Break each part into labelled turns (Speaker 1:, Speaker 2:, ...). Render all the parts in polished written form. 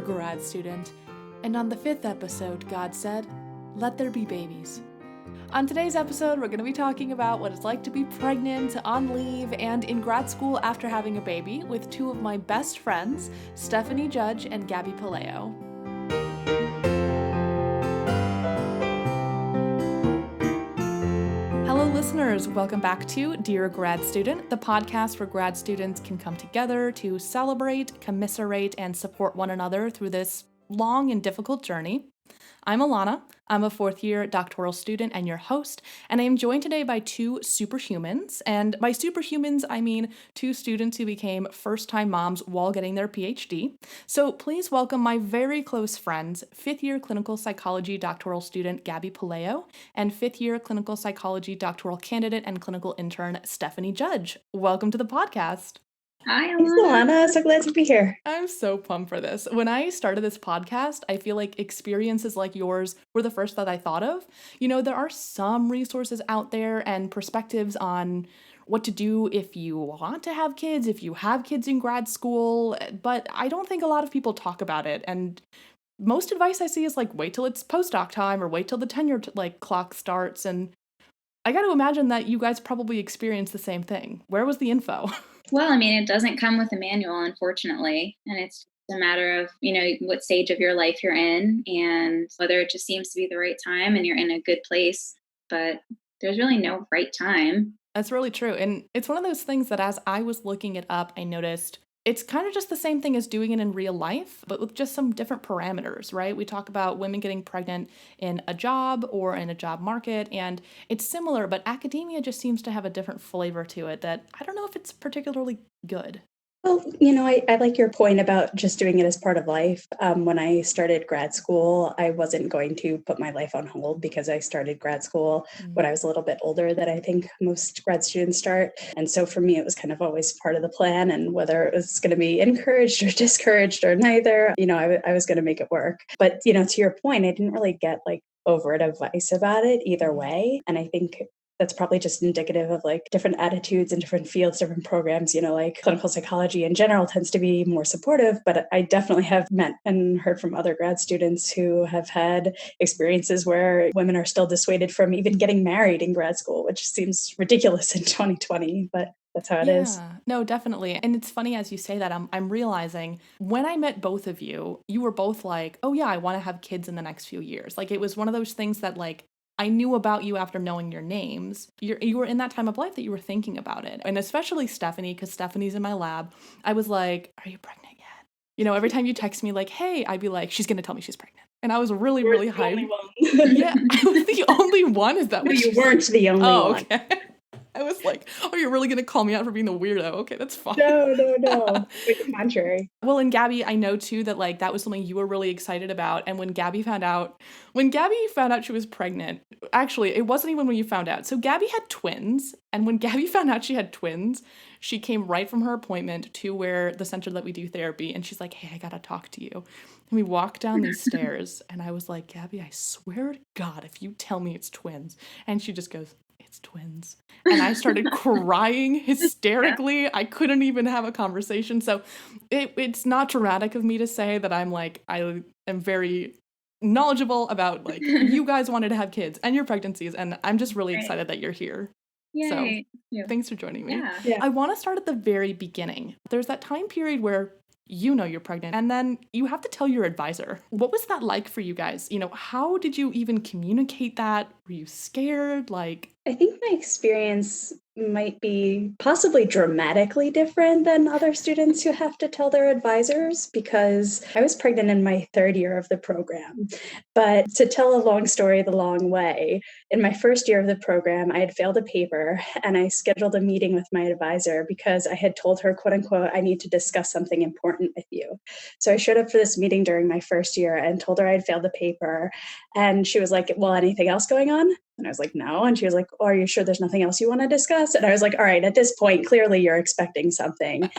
Speaker 1: Grad Student. And on the 5th episode, God said, "Let there be babies." On today's episode, we're going to be talking about what it's like to be pregnant, on leave, and in grad school after having a baby with two of my best friends, Stephanie Judge and Gaby Puleo. Hello, listeners. Welcome back to Dear Grad Student, the podcast where grad students can come together to celebrate, commiserate, and support one another through this long and difficult journey. I'm Elana. I'm a fourth-year doctoral student and your host, and I am joined today by two superhumans. And by superhumans, I mean two students who became first-time moms while getting their PhD. So please welcome my very close friends, fifth-year clinical psychology doctoral student Gaby Puleo and fifth-year clinical psychology doctoral candidate and clinical intern Stephanie Judge. Welcome to the podcast.
Speaker 2: Hi, Elana.
Speaker 3: Thanks, Elana. So glad to be here.
Speaker 1: I'm so pumped for this. When I started this podcast, I feel like experiences like yours were the first that I thought of. You know, there are some resources out there and perspectives on what to do if you want to have kids, if you have kids in grad school, but I don't think a lot of people talk about it. And most advice I see is like, wait till it's postdoc time or wait till the tenure clock starts. And I got to imagine that you guys probably experienced the same thing. Where was the info?
Speaker 2: Well, I mean, it doesn't come with a manual, unfortunately. And it's a matter of, what stage of your life you're in and whether it just seems to be the right time and you're in a good place. But there's really no right time.
Speaker 1: That's really true. And it's one of those things that as I was looking it up, I noticed it's kind of just the same thing as doing it in real life, but with just some different parameters, right? We talk about women getting pregnant in a job or in a job market, and it's similar, but academia just seems to have a different flavor to it that I don't know if it's particularly good.
Speaker 3: Well, I like your point about just doing it as part of life. When I started grad school, I wasn't going to put my life on hold because I started grad school when I was a little bit older than I think most grad students start. And so for me, it was kind of always part of the plan. And whether it was going to be encouraged or discouraged or neither, I was going to make it work. But, to your point, I didn't really get overt advice about it either way. And I think that's probably just indicative of different attitudes in different fields, different programs, clinical psychology in general tends to be more supportive, but I definitely have met and heard from other grad students who have had experiences where women are still dissuaded from even getting married in grad school, which seems ridiculous in 2020, but that's how it is.
Speaker 1: No, definitely. And it's funny as you say that, I'm realizing when I met both of you, you were both like, oh yeah, I want to have kids in the next few years. It was one of those things that I knew about you after knowing your names. You were in that time of life that you were thinking about it. And especially Stephanie, because Stephanie's in my lab. I was like, are you pregnant yet? Every time you text me like, hey, I'd be like, she's going to tell me she's pregnant. And I was really, really hyped. Yeah, I was the only one? Is that what
Speaker 3: you weren't the only one.
Speaker 1: Okay. I was like, oh, you're really going to call me out for being the weirdo? Okay, that's fine.
Speaker 3: No. Quite the contrary.
Speaker 1: Well, and Gaby, I know too that that was something you were really excited about. And when Gaby found out she was pregnant, actually, it wasn't even when you found out. So Gaby had twins. And when Gaby found out she had twins, she came right from her appointment to where the center that we do therapy. And she's like, hey, I got to talk to you. And we walked down these stairs and I was like, Gaby, I swear to God, if you tell me it's twins. And she just goes, it's twins. And I started crying hysterically. I couldn't even have a conversation. So it's not dramatic of me to say that I am very knowledgeable about you guys wanted to have kids and your pregnancies. And I'm just really excited that you're here.
Speaker 2: Yay.
Speaker 1: So thanks for joining me.
Speaker 2: Yeah.
Speaker 1: I want to start at the very beginning. There's that time period where you're pregnant, and then you have to tell your advisor. What was that like for you guys? How did you even communicate that? Were you scared?
Speaker 3: I think my experience might be possibly dramatically different than other students who have to tell their advisors because I was pregnant in my third year of the program. But to tell a long story the long way, in my first year of the program, I had failed a paper and I scheduled a meeting with my advisor because I had told her, quote unquote, I need to discuss something important with you. So I showed up for this meeting during my first year and told her I had failed the paper. And she was like, well, anything else going on? And I was like, no. And she was like, oh, are you sure there's nothing else you want to discuss? And I was like, all right, at this point, clearly you're expecting something.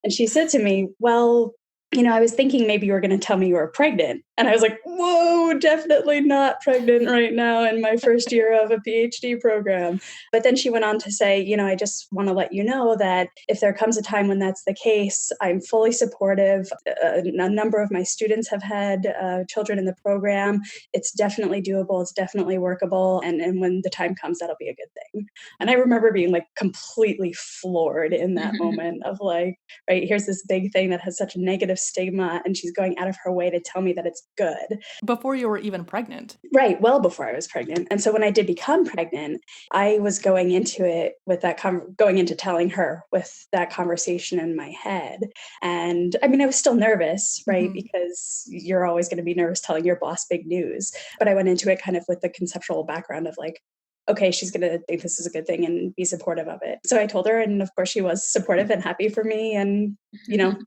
Speaker 3: And she said to me, well, I was thinking maybe you were going to tell me you were pregnant. And I was like, whoa, definitely not pregnant right now in my first year of a PhD program. But then she went on to say, I just want to let you know that if there comes a time when that's the case, I'm fully supportive. A number of my students have had children in the program. It's definitely doable. It's definitely workable. And when the time comes, that'll be a good thing. And I remember being like completely floored in that moment of like, right, here's this big thing that has such a negative stigma, and she's going out of her way to tell me that it's good.
Speaker 1: Before you were even pregnant.
Speaker 3: Right, well before I was pregnant. And so when I did become pregnant, I was going into it with that, going into telling her with that conversation in my head. And I mean, I was still nervous, right? Because you're always going to be nervous telling your boss big news. But I went into it kind of with the conceptual background of like, okay, she's going to think this is a good thing and be supportive of it. So I told her, and of course she was supportive and happy for me. And,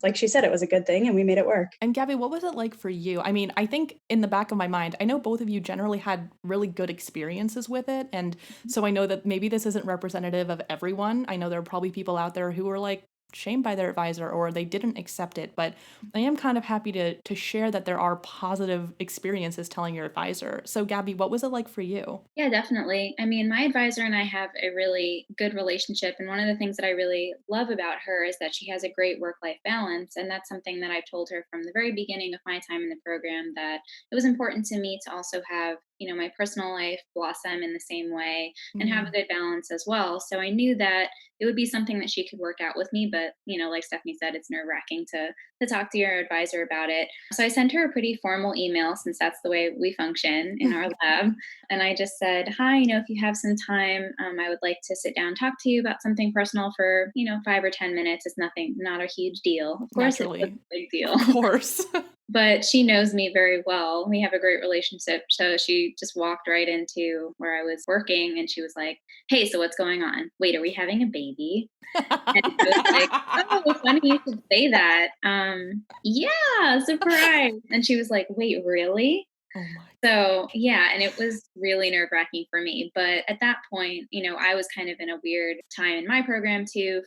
Speaker 3: like she said, it was a good thing and we made it work.
Speaker 1: And Gabby, what was it like for you? I mean, I think in the back of my mind, I know both of you generally had really good experiences with it. And so I know that maybe this isn't representative of everyone. I know there are probably people out there who were like, shamed by their advisor or they didn't accept it, but I am kind of happy to share that there are positive experiences telling your advisor. So Gabby, what was it like for you?
Speaker 2: Yeah, definitely. I mean, my advisor and I have a really good relationship. And one of the things that I really love about her is that she has a great work life balance. And that's something that I've told her from the very beginning of my time in the program, that it was important to me to also have, my personal life blossom in the same way and have a good balance as well. So I knew that it would be something that she could work out with me. But, like Stephanie said, it's nerve wracking to talk to your advisor about it. So I sent her a pretty formal email, since that's the way we function in our lab. And I just said, hi, if you have some time, I would like to sit down and talk to you about something personal for, 5 or 10 minutes. It's nothing, not a huge deal. Of course, it's a big deal.
Speaker 1: Of course.
Speaker 2: But she knows me very well. We have a great relationship. So she just walked right into where I was working and she was like, hey, so what's going on? Wait, are we having a baby? And I was like, oh, funny you should say that. Yeah, surprise. And she was like, wait, really?
Speaker 1: Oh my.
Speaker 2: So yeah, and it was really nerve wracking for me. But at that point, I was kind of in a weird time in my program too,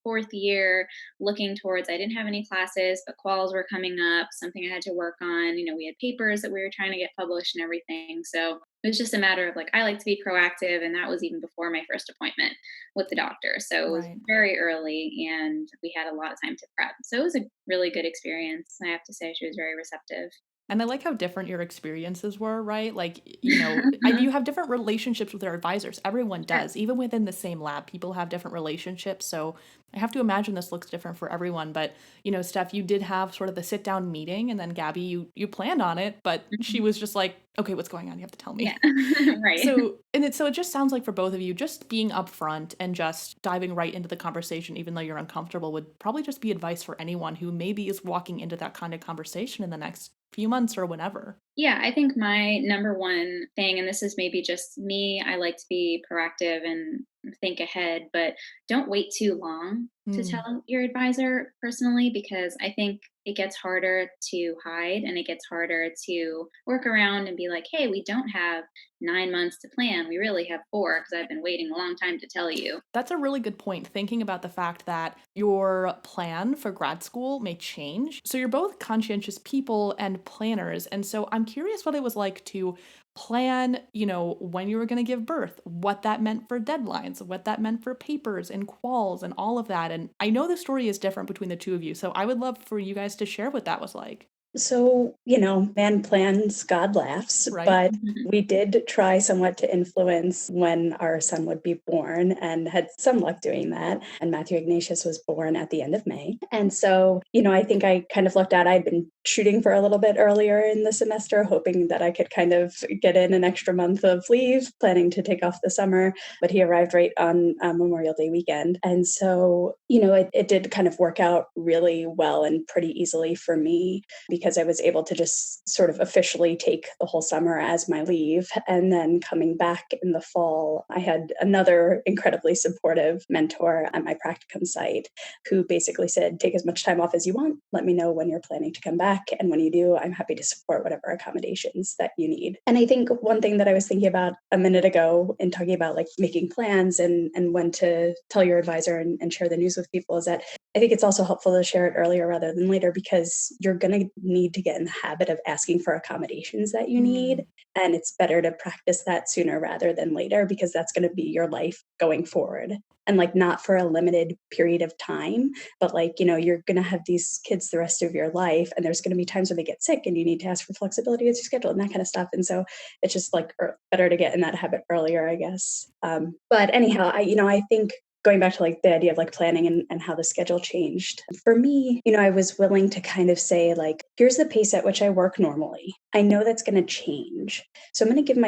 Speaker 2: fourth year, looking towards, I didn't have any classes, but quals were coming up, something I had to work on. We had papers that we were trying to get published and everything. So it was just a matter of like, I like to be proactive. And that was even before my first appointment with the doctor. So it was very early and we had a lot of time to prep. So it was a really good experience. I have to say, she was very receptive.
Speaker 1: And I like how different your experiences were, right? Like, you have different relationships with your advisors. Everyone does. Even within the same lab, people have different relationships. So I have to imagine this looks different for everyone. But, Steph, you did have sort of the sit down meeting, and then Gabby, you planned on it, but she was just like, okay, what's going on? You have to tell me.
Speaker 2: Yeah. Right.
Speaker 1: So it just sounds like for both of you, just being upfront and just diving right into the conversation, even though you're uncomfortable, would probably just be advice for anyone who maybe is walking into that kind of conversation in the next few months or whenever.
Speaker 2: Yeah, I think my number one thing, and this is maybe just me, I like to be proactive and think ahead, but don't wait too long to tell your advisor personally, because I think it gets harder to hide and it gets harder to work around and be like, hey, we don't have 9 months to plan. We really have 4 because I've been waiting a long time to tell you.
Speaker 1: That's a really good point, thinking about the fact that your plan for grad school may change. So you're both conscientious people and planners. And so I'm curious what it was like to plan, when you were going to give birth, what that meant for deadlines, what that meant for papers and quals and all of that. And I know the story is different between the two of you. So I would love for you guys to share what that was like.
Speaker 3: So, man plans, God laughs,
Speaker 1: Right.
Speaker 3: But we did try somewhat to influence when our son would be born and had some luck doing that. And Matthew Ignatius was born at the end of May. And so, I think I kind of looked at, I'd been shooting for a little bit earlier in the semester, hoping that I could kind of get in an extra month of leave, planning to take off the summer. But he arrived right on Memorial Day weekend. And so, it did kind of work out really well and pretty easily for me, because I was able to just sort of officially take the whole summer as my leave. And then coming back in the fall, I had another incredibly supportive mentor at my practicum site who basically said, take as much time off as you want. Let me know when you're planning to come back. And when you do, I'm happy to support whatever accommodations that you need. And I think one thing that I was thinking about a minute ago in talking about like making plans and when to tell your advisor and share the news with people is that I think it's also helpful to share it earlier rather than later because you're going to need to get in the habit of asking for accommodations that you need. And it's better to practice that sooner rather than later because that's going to be your life going forward. And like not for a limited period of time, but like, you're going to have these kids the rest of your life. And there's going to be times when they get sick and you need to ask for flexibility with your schedule and that kind of stuff. And so it's just like better to get in that habit earlier, I guess. But anyhow, I think going back to like the idea of like planning and how the schedule changed. For me, I was willing to kind of say like, here's the pace at which I work normally. I know that's going to change. So I'm going to give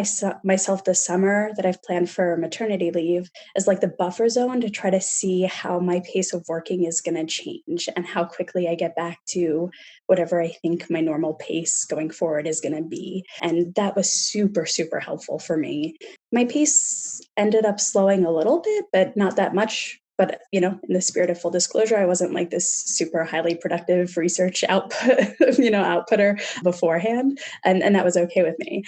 Speaker 3: myself the summer that I've planned for maternity leave as like the buffer zone to try to see how my pace of working is going to change and how quickly I get back to whatever I think my normal pace going forward is going to be. And that was super, super helpful for me. My pace ended up slowing a little bit, but not that much. But, in the spirit of full disclosure, I wasn't like this super highly productive research outputter beforehand. And that was okay with me.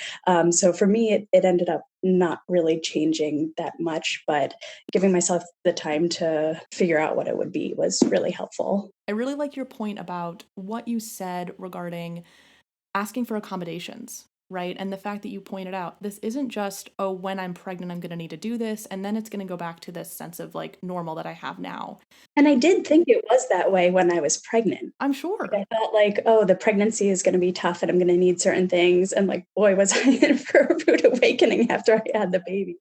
Speaker 3: So for me, it ended up not really changing that much, but giving myself the time to figure out what it would be was really helpful.
Speaker 1: I really like your point about what you said regarding asking for accommodations, right? And the fact that you pointed out, this isn't just, oh, when I'm pregnant, I'm going to need to do this. And then it's going to go back to this sense of like normal that I have now.
Speaker 3: And I did think it was that way when I was pregnant.
Speaker 1: I'm sure.
Speaker 3: Like, I thought like, oh, the pregnancy is going to be tough and I'm going to need certain things. And like, boy, was I in for a rude awakening after I had the baby.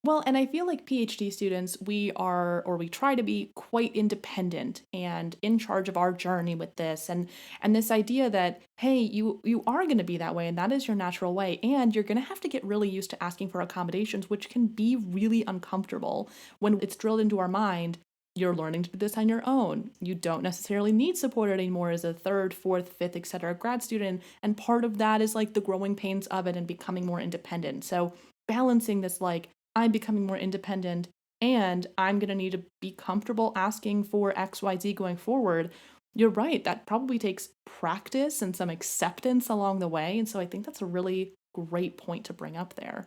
Speaker 1: Well, and I feel like PhD students, we try to be quite independent and in charge of our journey with this. And this idea that, hey, you are going to be that way and that is your natural way. And you're going to have to get really used to asking for accommodations, which can be really uncomfortable when it's drilled into our mind. You're learning to do this on your own. You don't necessarily need support anymore as a third, fourth, fifth, etc. grad student. And part of that is like the growing pains of it and becoming more independent. So balancing this like, I'm becoming more independent and I'm going to need to be comfortable asking for XYZ going forward. You're right. That probably takes practice and some acceptance along the way. And so I think that's a really great point to bring up there.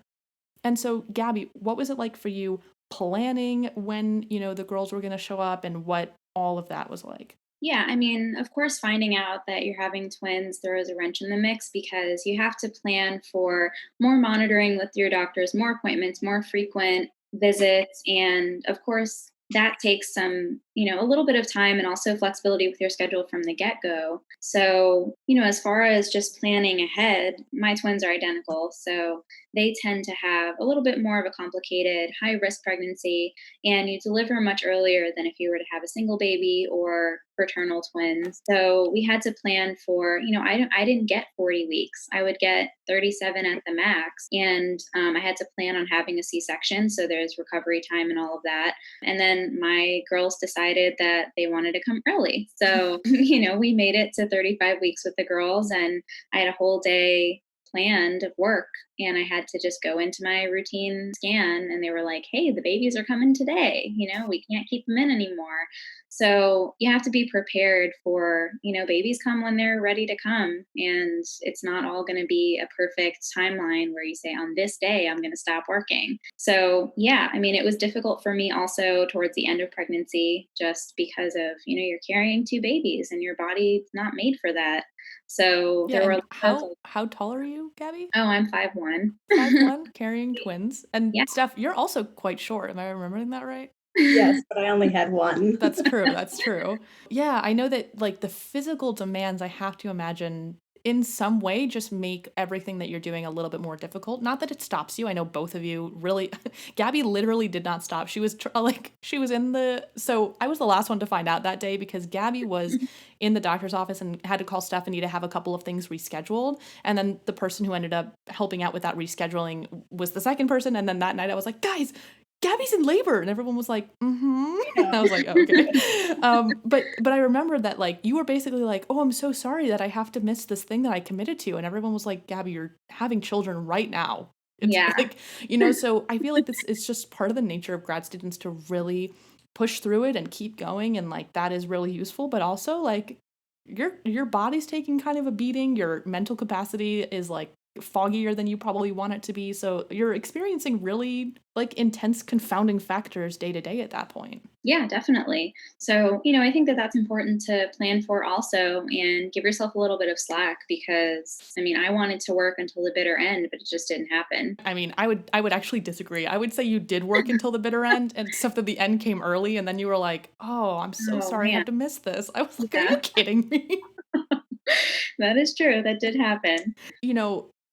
Speaker 1: And so, Gaby, what was it like for you planning when, the girls were going to show up and what all of that was like?
Speaker 2: Yeah, I mean, of course, finding out that you're having twins throws a wrench in the mix because you have to plan for more monitoring with your doctors, more appointments, more frequent visits. And of course, that takes some, a little bit of time and also flexibility with your schedule from the get go. So, as far as just planning ahead, my twins are identical. So they tend to have a little bit more of a complicated high risk pregnancy, and you deliver much earlier than if you were to have a single baby or fraternal twins. So we had to plan for, I didn't get 40 weeks. I would get 37 at the max. And I had to plan on having a C-section. So there's recovery time and all of that. And then my girls decided that they wanted to come early. So, we made it to 35 weeks with the girls, and I had a whole day planned of work, and I had to just go into my routine scan, and they were like, hey, the babies are coming today, we can't keep them in anymore. So you have to be prepared for, babies come when they're ready to come, and it's not all going to be a perfect timeline where you say on this day I'm going to stop working. So yeah, I mean, it was difficult for me also towards the end of pregnancy, just because of, you're carrying two babies and your body's not made for that. So
Speaker 1: Yeah,
Speaker 2: there were
Speaker 1: and
Speaker 2: a lot of,
Speaker 1: how tall are you, Gaby?
Speaker 2: oh, I'm 5'1".
Speaker 1: 5'1", carrying twins. And
Speaker 2: Yeah.
Speaker 1: Steph, you're also quite short. Am I remembering that right?
Speaker 3: Yes, but I only had one.
Speaker 1: That's true. That's true. Yeah, I know that like the physical demands I have to imagine in some way just make everything that you're doing a little bit more difficult. Not that it stops you. I know both of you really Gaby literally did not stop. She was she was in the so I was the last one to find out that day because Gaby was in the doctor's office and had to call Stephanie to have a couple of things rescheduled. And then the person who ended up helping out with that rescheduling was the second person. And then that night I was like, guys, Gabby's in labor, and everyone was like, mm-hmm.
Speaker 3: Yeah.
Speaker 1: And I was like, oh, okay. But I remember that like you were basically like, oh, I'm so sorry that I have to miss this thing that I committed to, and everyone was like, Gaby, you're having children right now. It's
Speaker 2: Yeah.
Speaker 1: like, so I feel like this is just part of the nature of grad students to really push through it and keep going, and like that is really useful, but also like your body's taking kind of a beating, your mental capacity is like foggier than you probably want it to be. So you're experiencing really like intense confounding factors day to day at that point.
Speaker 2: Yeah, definitely. So, I think that that's important to plan for also and give yourself a little bit of slack because, I wanted to work until the bitter end, but it just didn't happen.
Speaker 1: I mean, I would actually disagree. I would say you did work until the bitter end, and except that the end came early, and then you were like, "Oh, I'm so
Speaker 2: Oh,
Speaker 1: sorry I
Speaker 2: man.
Speaker 1: had to miss this." I was like, "Are you
Speaker 2: Yeah,
Speaker 1: kidding me?"
Speaker 2: that is true. That did happen.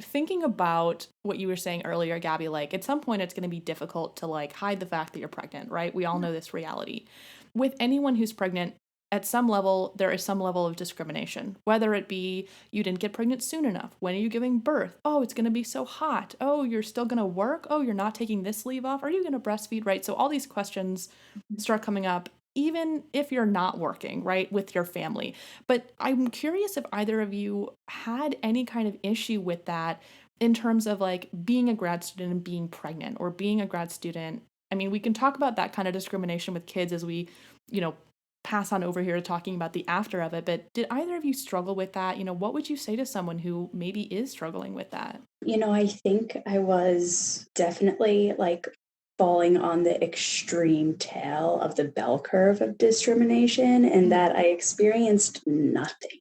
Speaker 1: Thinking about what you were saying earlier, Gabby, like at some point it's going to be difficult to like hide the fact that you're pregnant, right? We all know this reality. With anyone who's pregnant, at some level, there is some level of discrimination, whether it be you didn't get pregnant soon enough. When are you giving birth? Oh, it's going to be so hot. Oh, you're still going to work. Oh, you're not taking this leave off. Are you going to breastfeed, right? So all these questions start coming up, even if you're not working, right, with your family. But I'm curious if either of you had any kind of issue with that in terms of like being a grad student and being pregnant or being a grad student. I mean, we can talk about that kind of discrimination with kids as we, you know, pass on over here to talking about the after of it. But did either of you struggle with that? What would you say to someone who maybe is struggling with that?
Speaker 3: I think I was definitely like falling on the extreme tail of the bell curve of discrimination, and that I experienced nothing.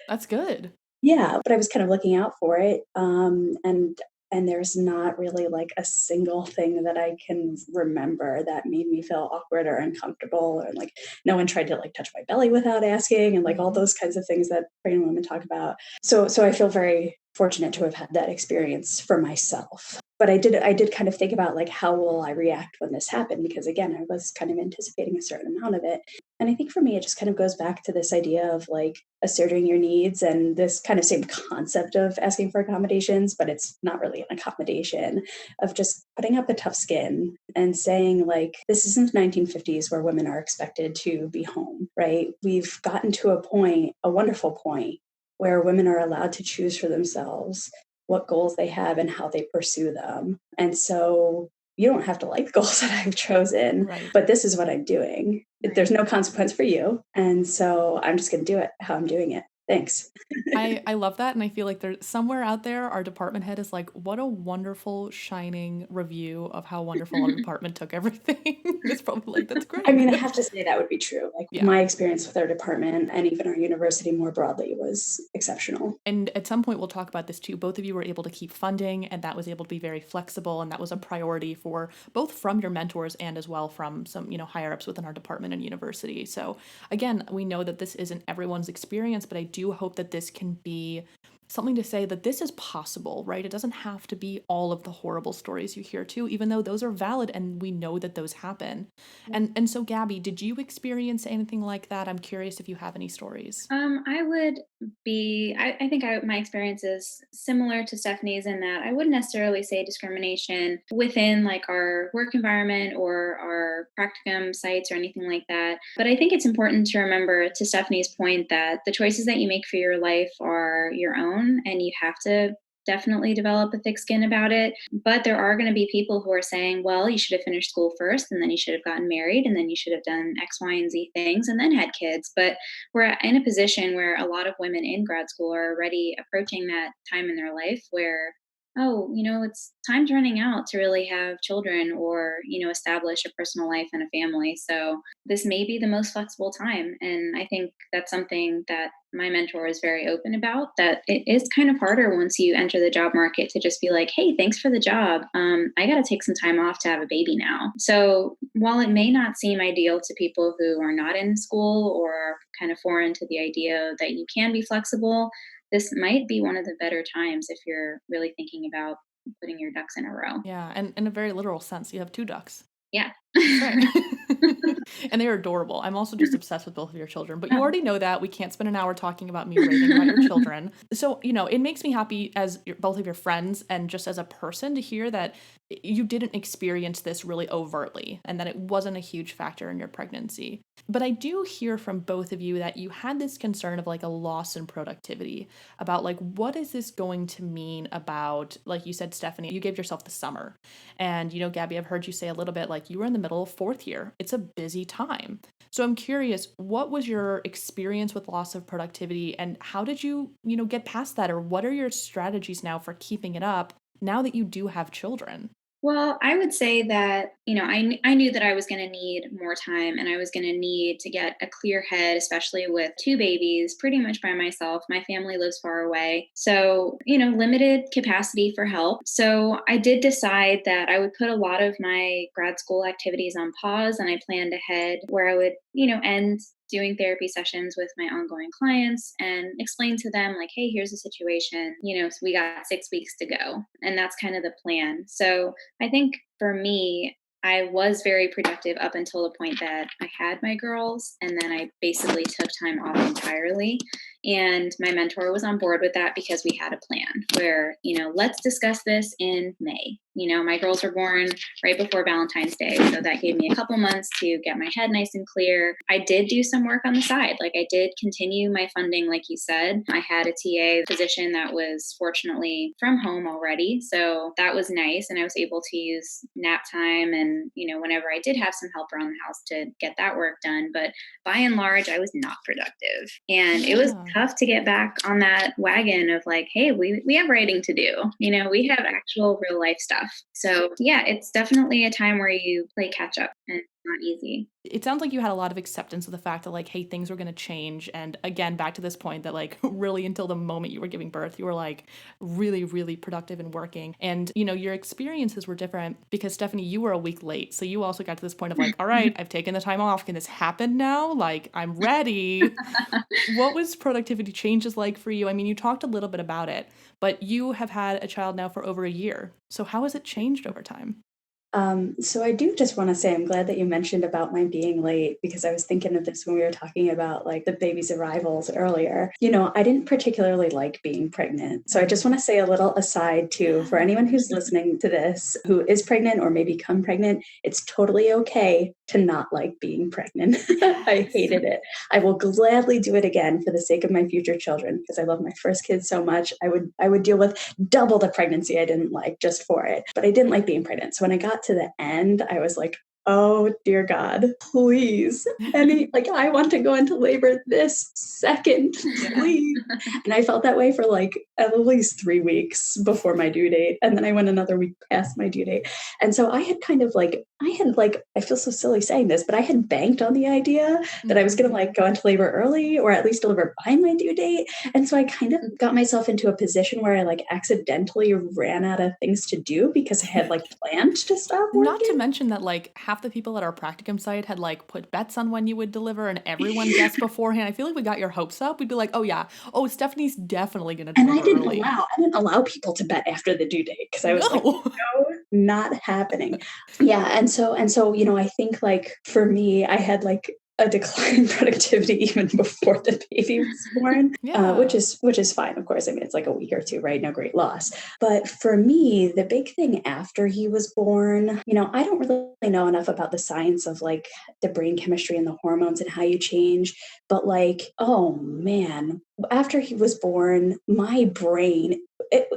Speaker 1: That's good.
Speaker 3: Yeah, but I was kind of looking out for it, and there's not really like a single thing that I can remember that made me feel awkward or uncomfortable, or like no one tried to like touch my belly without asking, and like all those kinds of things that pregnant women talk about. So I feel very fortunate to have had that experience for myself. But I did kind of think about like how will I react when this happened, because again, I was kind of anticipating a certain amount of it. And I think for me it just kind of goes back to this idea of like asserting your needs and this kind of same concept of asking for accommodations, but it's not really an accommodation, of just putting up a tough skin and saying like, this isn't the 1950s where women are expected to be home, right? We've gotten to a point, a wonderful point, where women are allowed to choose for themselves what goals they have and how they pursue them. And so you don't have to like the goals that I've chosen,
Speaker 1: Right.
Speaker 3: but this is what I'm doing.
Speaker 2: Right.
Speaker 3: There's no consequence for you. And so I'm just going to do it how I'm doing it. Thanks.
Speaker 1: I love that, and I feel like there's somewhere out there our department head is like, what a wonderful shining review of how wonderful our department took everything. It's probably like, that's
Speaker 3: I mean,
Speaker 1: great.
Speaker 3: I have to say that would be true. Like
Speaker 1: Yeah.
Speaker 3: my experience with our department and even our university more broadly was exceptional.
Speaker 1: And at some point we'll talk about this too. Both of you were able to keep funding, and that was able to be very flexible, and that was a priority for both from your mentors and as well from some, higher ups within our department and university. So again, we know that this isn't everyone's experience, but I do hope that this can be something to say that this is possible, right? It doesn't have to be all of the horrible stories you hear too, even though those are valid and we know that those happen. And so Gabby, did you experience anything like that? I'm curious if you have any stories.
Speaker 2: I would I think my experience is similar to Stephanie's in that I wouldn't necessarily say discrimination within like our work environment or our practicum sites or anything like that. But I think it's important to remember, to Stephanie's point, that the choices that you make for your life are your own and you have to definitely develop a thick skin about it. But there are going to be people who are saying, well, you should have finished school first and then you should have gotten married and then you should have done X, Y, and Z things and then had kids. But we're in a position where a lot of women in grad school are already approaching that time in their life where, oh, it's time's running out to really have children or, establish a personal life and a family. So this may be the most flexible time. And I think that's something that my mentor is very open about, that it is kind of harder once you enter the job market to just be like, hey, thanks for the job. I got to take some time off to have a baby now. So while it may not seem ideal to people who are not in school or are kind of foreign to the idea that you can be flexible, this might be one of the better times if you're really thinking about putting your ducks in a row.
Speaker 1: Yeah, and in a very literal sense, you have two ducks.
Speaker 2: Yeah.
Speaker 1: That's right. And they're adorable. I'm also just obsessed with both of your children, but you already know that. We can't spend an hour talking about me raving about your children. So, it makes me happy as both of your friends and just as a person to hear that you didn't experience this really overtly and that it wasn't a huge factor in your pregnancy. But I do hear from both of you that you had this concern of like a loss in productivity about like, what is this going to mean about, like you said, Stephanie, you gave yourself the summer. And, Gabby, I've heard you say a little bit like you were in the middle of fourth year. It's a busy time. So I'm curious, what was your experience with loss of productivity and how did you, get past that? Or what are your strategies now for keeping it up now that you do have children?
Speaker 2: Well, I would say that, I knew that I was going to need more time and I was going to need to get a clear head, especially with two babies, pretty much by myself. My family lives far away. So, limited capacity for help. So I did decide that I would put a lot of my grad school activities on pause and I planned ahead where I would, end doing therapy sessions with my ongoing clients and explain to them like, hey, here's the situation, so we got 6 weeks to go. And that's kind of the plan. So I think for me, I was very productive up until the point that I had my girls. And then I basically took time off entirely. And my mentor was on board with that because we had a plan where, let's discuss this in May. My girls were born right before Valentine's Day. So that gave me a couple months to get my head nice and clear. I did do some work on the side. Like I did continue my funding, like you said. I had a TA position that was fortunately from home already. So that was nice. And I was able to use nap time and, whenever I did have some help around the house to get that work done. But by and large, I was not productive. And it was
Speaker 1: Yeah.
Speaker 2: tough to get back on that wagon of like, hey, we have writing to do. We have actual real life stuff. So yeah, it's definitely a time where you play catch up and it's not easy.
Speaker 1: It sounds like you had a lot of acceptance of the fact that like, hey, things were going to change. And again, back to this point that like really until the moment you were giving birth, you were like really, really productive and working. And, your experiences were different because Stephanie, you were a week late. So you also got to this point of like, all right, I've taken the time off. Can this happen now? Like, I'm ready. What was productivity changes like for you? I mean, you talked a little bit about it, but you have had a child now for over a year. So how has it changed over time?
Speaker 3: So I do just want to say I'm glad that you mentioned about my being late because I was thinking of this when we were talking about like the baby's arrivals earlier. I didn't particularly like being pregnant. So I just want to say a little aside too for anyone who's listening to this who is pregnant or may become pregnant, it's totally okay to not like being pregnant. I hated it. I will gladly do it again for the sake of my future children because I love my first kid so much. I would deal with double the pregnancy I didn't like just for it. But I didn't like being pregnant. So when I got to the end, I was like, oh dear God, please. I want to go into labor this second, please. And I felt that way for like at least 3 weeks before my due date. And then I went another week past my due date. And so I had I feel so silly saying this, but I had banked on the idea that I was going to like go into labor early or at least deliver by my due date. And so I kind of got myself into a position where I like accidentally ran out of things to do because I had like planned to stop working.
Speaker 1: Not to mention that like half the people at our practicum site had like put bets on when you would deliver and everyone guessed beforehand. I feel like we got your hopes up. We'd be like, oh yeah, oh Stephanie's definitely gonna
Speaker 3: And
Speaker 1: deliver early.
Speaker 3: I didn't allow people to bet after the due date because I was like,
Speaker 1: No.
Speaker 3: no, not happening. Yeah. I think like for me, I had like a decline in productivity even before the baby was born,
Speaker 1: Yeah.
Speaker 3: which is fine. Of course, I mean, it's like a week or two, right? No great loss. But for me, the big thing after he was born, I don't really know enough about the science of like the brain chemistry and the hormones and how you change. But like, oh man, after he was born, my brain,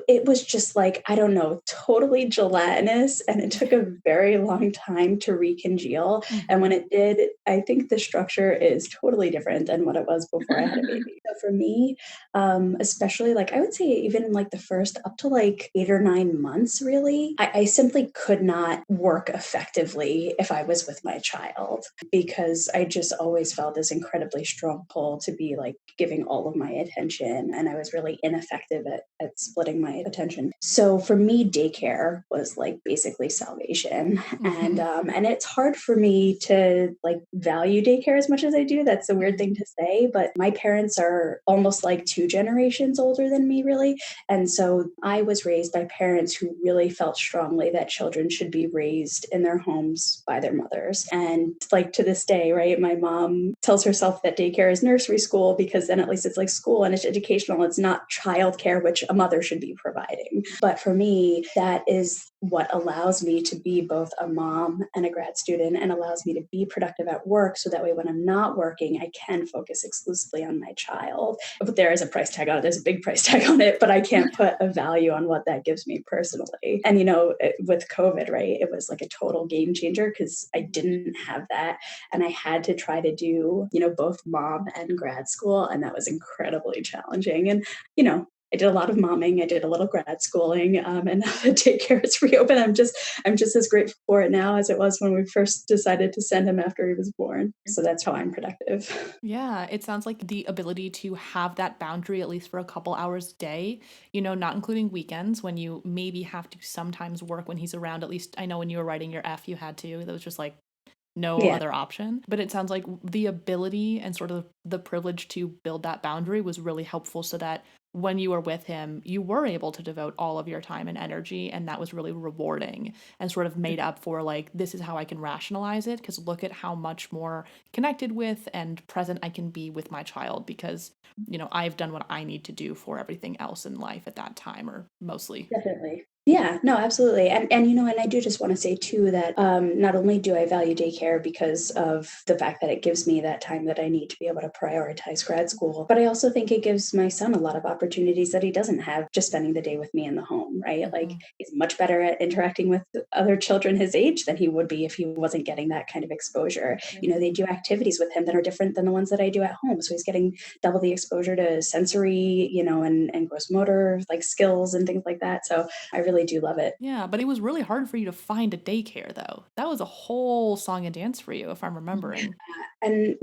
Speaker 3: it was just like, I don't know, totally gelatinous. And it took a very long time to recongeal. And when it did, I think the structure is totally different than what it was before I had a baby. So for me, especially like I would say even in like the first up to like 8 or 9 months, really, I simply could not work effectively if I was with my child because I just always felt this incredibly strong pull to be like giving all of my attention. And I was really ineffective at splitting my attention. So for me, daycare was like basically salvation. And it's hard for me to like value daycare as much as I do. That's a weird thing to say, but my parents are almost like 2 generations older than me, really. And so I was raised by parents who really felt strongly that children should be raised in their homes by their mothers. And like to this day, right, my mom tells herself that daycare is nursery school because then at least it's like school and it's educational. It's not childcare, which a mother should be providing. But for me, that is what allows me to be both a mom and a grad student and allows me to be productive at work. So that way, when I'm not working, I can focus exclusively on my child. But there is a price tag on it. There's a big price tag on it, but I can't put a value on what that gives me personally. And, with COVID, right, it was like a total game changer because I didn't have that. And I had to try to do, both mom and grad school. And that was incredibly challenging. And, I did a lot of momming. I did a little grad schooling, and now that daycare is reopened, I'm just as grateful for it now as it was when we first decided to send him after he was born. So that's how I'm productive.
Speaker 1: Yeah, it sounds like the ability to have that boundary at least for a couple hours a day, you know, not including weekends when you maybe have to sometimes work when he's around. At least I know when you were writing your F, you had to. That was just like no
Speaker 3: Yeah.
Speaker 1: other option. But it sounds like the ability and sort of the privilege to build that boundary was really helpful so that when you were with him, you were able to devote all of your time and energy. And that was really rewarding and sort of made up for like, this is how I can rationalize it. Because look at how much more connected with and present I can be with my child because, you know, I've done what I need to do for everything else in life at that time or mostly.
Speaker 3: Definitely. Yeah, no, absolutely. And and I do just want to say too that not only do I value daycare because of the fact that it gives me that time that I need to be able to prioritize grad school, but I also think it gives my son a lot of opportunities that he doesn't have just spending the day with me in the home, right? Like
Speaker 1: Mm-hmm.
Speaker 3: he's much better at interacting with other children his age than he would be if he wasn't getting that kind of exposure. You know, they do activities with him that are different than the ones that I do at home. So he's getting double the exposure to sensory, and gross motor like skills and things like that. So I really do love it.
Speaker 1: Yeah, but it was really hard for you to find a daycare, though. That was a whole song and dance for you, if I'm remembering.
Speaker 3: And,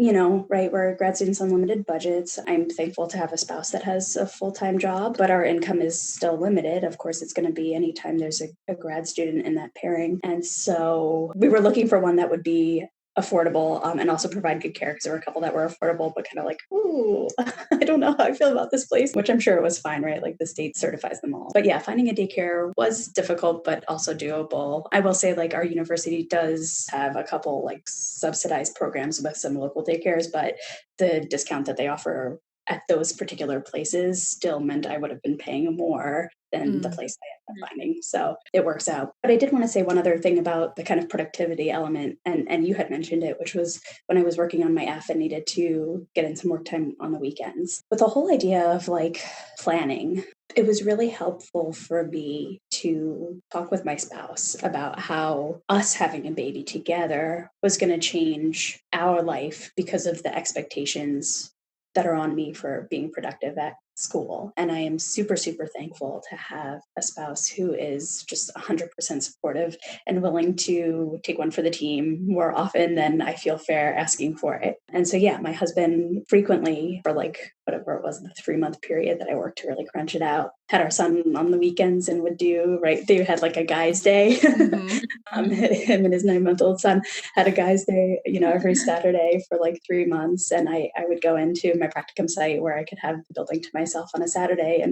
Speaker 3: right, we're grad students on limited budgets. I'm thankful to have a spouse that has a full time job, but our income is still limited. Of course, it's going to be anytime there's a grad student in that pairing. And so we were looking for one that would be affordable and also provide good care because there were a couple that were affordable, but kind of like, ooh, I don't know how I feel about this place, which I'm sure it was fine, right? Like the state certifies them all. But yeah, finding a daycare was difficult, but also doable. I will say, like, our university does have a couple like subsidized programs with some local daycares, but the discount that they offer at those particular places still meant I would have been paying more than the
Speaker 1: Mm.
Speaker 3: place I ended up finding. So it works out. But I did want to say one other thing about the kind of productivity element, and you had mentioned it, which was when I was working on my F and needed to get in some work time on the weekends. But the whole idea of like planning, it was really helpful for me to talk with my spouse about how us having a baby together was going to change our life because of the expectations that are on me for being productive at school. And I am super, super thankful to have a spouse who is just 100% supportive and willing to take one for the team more often than I feel fair asking for it. And so, yeah, my husband frequently, for like whatever it was, the 3 month period that I worked to really crunch it out, had our son on the weekends and would do, right? They had like a guy's day.
Speaker 1: Mm-hmm.
Speaker 3: Him and his 9 month old son had a guy's day, every Saturday for like 3 months. And I would go into my practicum site where I could have the building to myself on a Saturday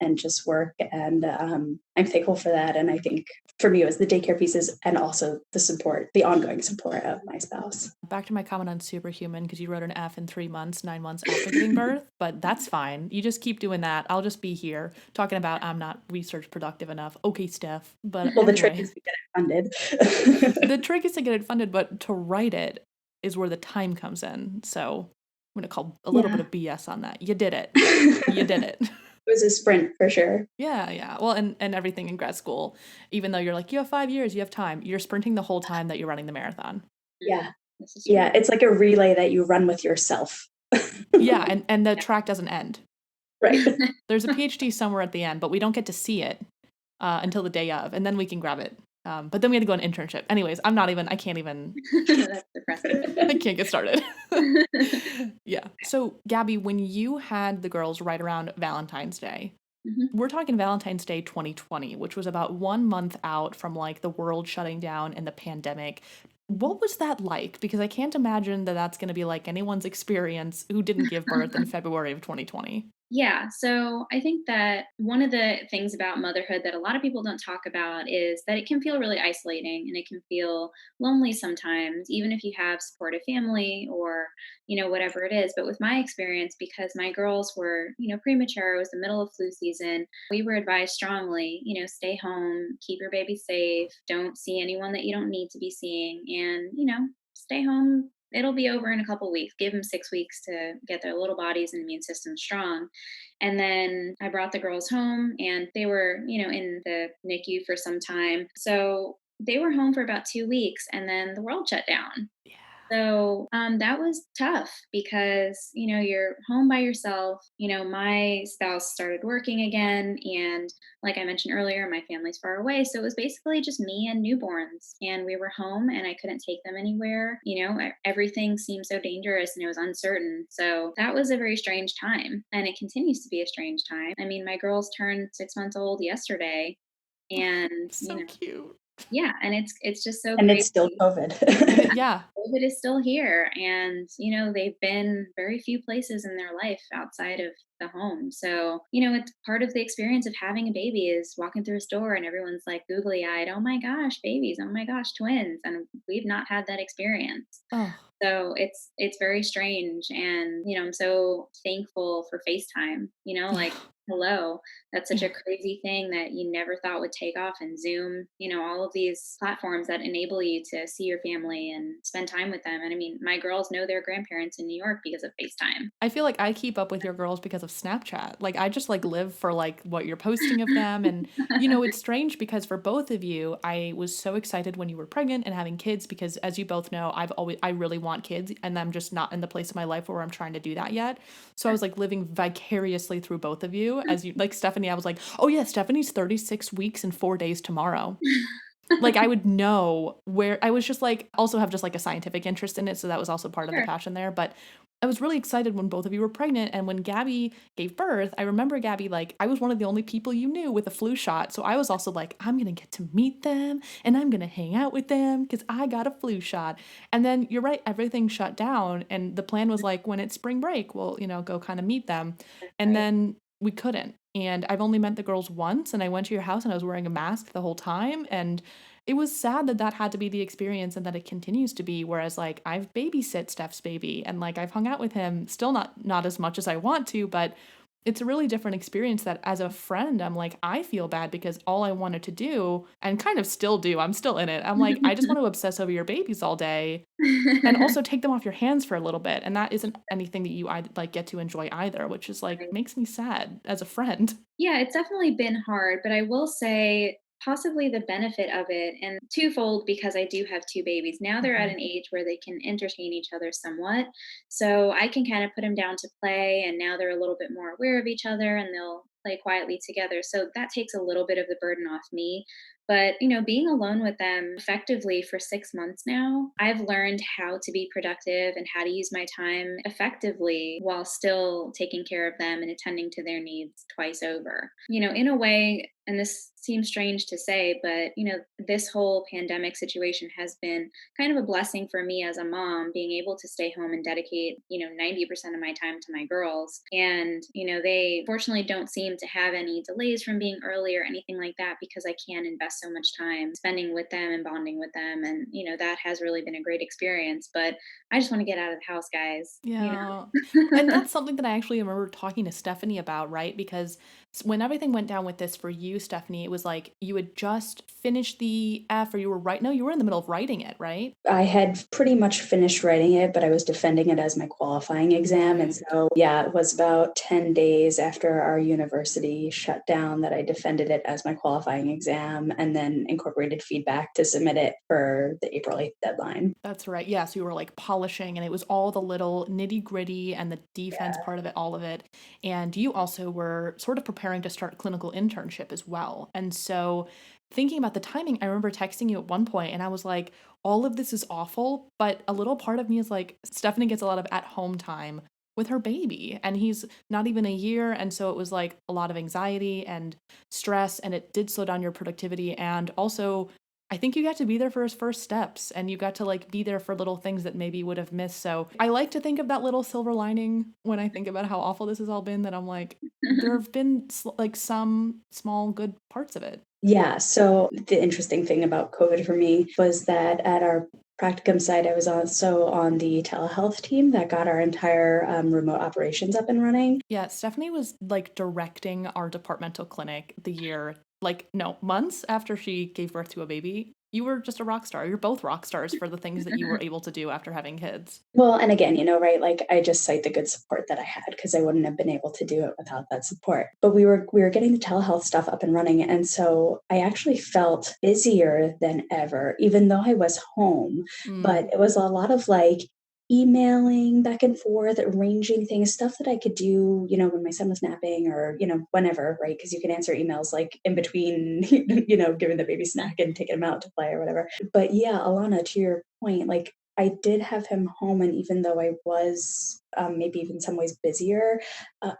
Speaker 3: and just work. And I'm thankful for that. And I think for me, it was the daycare pieces and also the support, the ongoing support of my spouse.
Speaker 1: Back to my comment on superhuman, because you wrote an F in 3 months, 9 months after giving birth, but that's fine. You just keep doing that. I'll just be here talking about I'm not research productive enough. Okay, Steph. But
Speaker 3: Well, the trick
Speaker 1: anyway,
Speaker 3: is to get it funded.
Speaker 1: the trick is to get it funded, but to write it is where the time comes in. So I'm going to call a little bit
Speaker 3: Yeah.
Speaker 1: of BS on that. You did it. You did it.
Speaker 3: It was a sprint for sure.
Speaker 1: Yeah, yeah. Well, and everything in grad school, even though you're like, you have 5 years, you have time, you're sprinting the whole time that you're running the marathon.
Speaker 3: Yeah.
Speaker 2: This is
Speaker 3: Yeah.
Speaker 2: true.
Speaker 3: It's like a relay that you run with yourself.
Speaker 1: Yeah, and the track doesn't end.
Speaker 3: Right.
Speaker 1: There's a PhD somewhere at the end, but we don't get to see it until the day of, and then we can grab it. But then we had to go on internship. Anyways, I can't even,
Speaker 2: That's depressing.
Speaker 1: I can't get started. Yeah. So, Gabby, when you had the girls right around Valentine's Day, we're talking Valentine's Day 2020, which was about 1 month out from like the world shutting down and the pandemic. What was that like? Because I can't imagine that that's going to be like anyone's experience who didn't give birth in February of 2020.
Speaker 2: Yeah, so I think that one of the things about motherhood that a lot of people don't talk about is that it can feel really isolating and it can feel lonely sometimes, even if you have supportive family or, whatever it is. But with my experience, because my girls were, premature, it was the middle of flu season, we were advised strongly, stay home, keep your baby safe, don't see anyone that you don't need to be seeing, and, stay home. It'll be over in a couple weeks. Give them 6 weeks to get their little bodies and immune system strong. And then I brought the girls home and they were, in the NICU for some time. So they were home for about 2 weeks and then the world shut down.
Speaker 1: Yeah.
Speaker 2: So that was tough because, you're home by yourself. My spouse started working again. And like I mentioned earlier, my family's far away. So it was basically just me and newborns. And we were home and I couldn't take them anywhere. Everything seemed so dangerous and it was uncertain. So that was a very strange time. And it continues to be a strange time. I mean, my girls turned 6 months old yesterday. And,
Speaker 1: So cute.
Speaker 2: yeah, and it's just so
Speaker 3: And it's still
Speaker 2: crazy.
Speaker 3: COVID.
Speaker 1: Yeah.
Speaker 2: COVID is still here, and they've been very few places in their life outside of the home. So it's part of the experience of having a baby is walking through a store and everyone's like googly eyed, oh my gosh, babies, oh my gosh, twins, and we've not had that experience.
Speaker 1: Oh,
Speaker 2: So it's very strange, and I'm so thankful for FaceTime.
Speaker 1: yeah.
Speaker 2: Like, hello, that's such
Speaker 1: Yeah.
Speaker 2: a crazy thing that you never thought would take off. And Zoom, all of these platforms that enable you to see your family and spend time with them. And I mean, my girls know their grandparents in New York because of FaceTime.
Speaker 1: I feel like I keep up with your girls because of Snapchat. Like I just like live for like what you're posting of them. And it's strange because for both of you, I was so excited when you were pregnant and having kids because as you both know, I really want kids and I'm just not in the place of my life where I'm trying to do that yet. So I was like living vicariously through both of you. As you like Stephanie, I was like, "Oh yeah, Stephanie's 36 weeks and 4 days tomorrow." Like I would know where I was just like also have just like a scientific interest in it, so that was also part of the
Speaker 2: Sure.
Speaker 1: passion there, but I was really excited when both of you were pregnant and when Gabby gave birth, I remember Gabby like I was one of the only people you knew with a flu shot, so I was also like I'm going to get to meet them and I'm going to hang out with them cuz I got a flu shot. And then you're right, everything shut down and the plan was like when it's spring break, we'll, go kind of meet them.
Speaker 2: That's
Speaker 1: And
Speaker 2: right.
Speaker 1: then we couldn't. And I've only met the girls once and I went to your house and I was wearing a mask the whole time and it was sad that that had to be the experience and that it continues to be whereas like I've babysit Steph's baby and like I've hung out with him still not as much as I want to, but it's a really different experience that as a friend I'm like I feel bad because all I wanted to do and kind of still do, I'm still in it, I'm like I just want to obsess over your babies all day and also take them off your hands for a little bit and that isn't anything that you like get to enjoy either, which is like
Speaker 2: Right.
Speaker 1: makes me sad as a friend.
Speaker 2: Yeah, it's definitely been hard, but I will say possibly the benefit of it, and twofold because I do have two babies. Now they're at
Speaker 1: Mhm.
Speaker 2: an age where they can entertain each other somewhat. So I can kind of put them down to play, and now they're a little bit more aware of each other and they'll play quietly together. So that takes a little bit of the burden off me. But, being alone with them effectively for 6 months now, I've learned how to be productive and how to use my time effectively while still taking care of them and attending to their needs twice over. In a way, and this seems strange to say, but, this whole pandemic situation has been kind of a blessing for me as a mom, being able to stay home and dedicate, 90% of my time to my girls. And, they fortunately don't seem to have any delays from being early or anything like that because I can invest so much time spending with them and bonding with them. And, that has really been a great experience. But I just want to get out of the house, guys.
Speaker 1: Yeah. And that's something that I actually remember talking to Stephanie about, right? Because when everything went down with this for you, Stephanie, it was like you had just finished the F or you were no, you were in the middle of writing it, right?
Speaker 3: I had pretty much finished writing it, but I was defending it as my qualifying exam. And
Speaker 1: Right.
Speaker 3: so, yeah, it was about 10 days after our university shut down that I defended it as my qualifying exam and then incorporated feedback to submit it for the April 8th deadline.
Speaker 1: That's right. Yeah. So you were like polishing and it was all the little nitty gritty and the defense
Speaker 3: Yeah.
Speaker 1: part of it, all of it. And you also were sort of preparing to start a clinical internship as well. And so thinking about the timing, I remember texting you at one point and I was like, all of this is awful. But a little part of me is like, Stephanie gets a lot of at home time with her baby and he's not even a year. And so it was like a lot of anxiety and stress and it did slow down your productivity. And also, I think you got to be there for his first steps and you got to like be there for little things that maybe you would have missed. So I like to think of that little silver lining when I think about how awful this has all been that I'm like, there have been like some small good parts of it.
Speaker 3: Yeah. So the interesting thing about COVID for me was that at our practicum site, I was also on the telehealth team that got our entire remote operations up and running.
Speaker 1: Yeah, Stephanie was like directing our departmental clinic the year, like, no, months after she gave birth to a baby. you were just a rock star. You're both rock stars for the things that you were able to do after having kids.
Speaker 3: Well, and again, right, like I just cite the good support that I had because I wouldn't have been able to do it without that support. But we were getting the telehealth stuff up and running, and so I actually felt busier than ever, even though I was home. But it was a lot of like emailing back and forth, arranging things, stuff that I could do, when my son was napping or, whenever, right? Because you can answer emails like in between, giving the baby snack and taking him out to play or whatever. But yeah, Alana, to your point, like I did have him home, and even though I was maybe even some ways busier,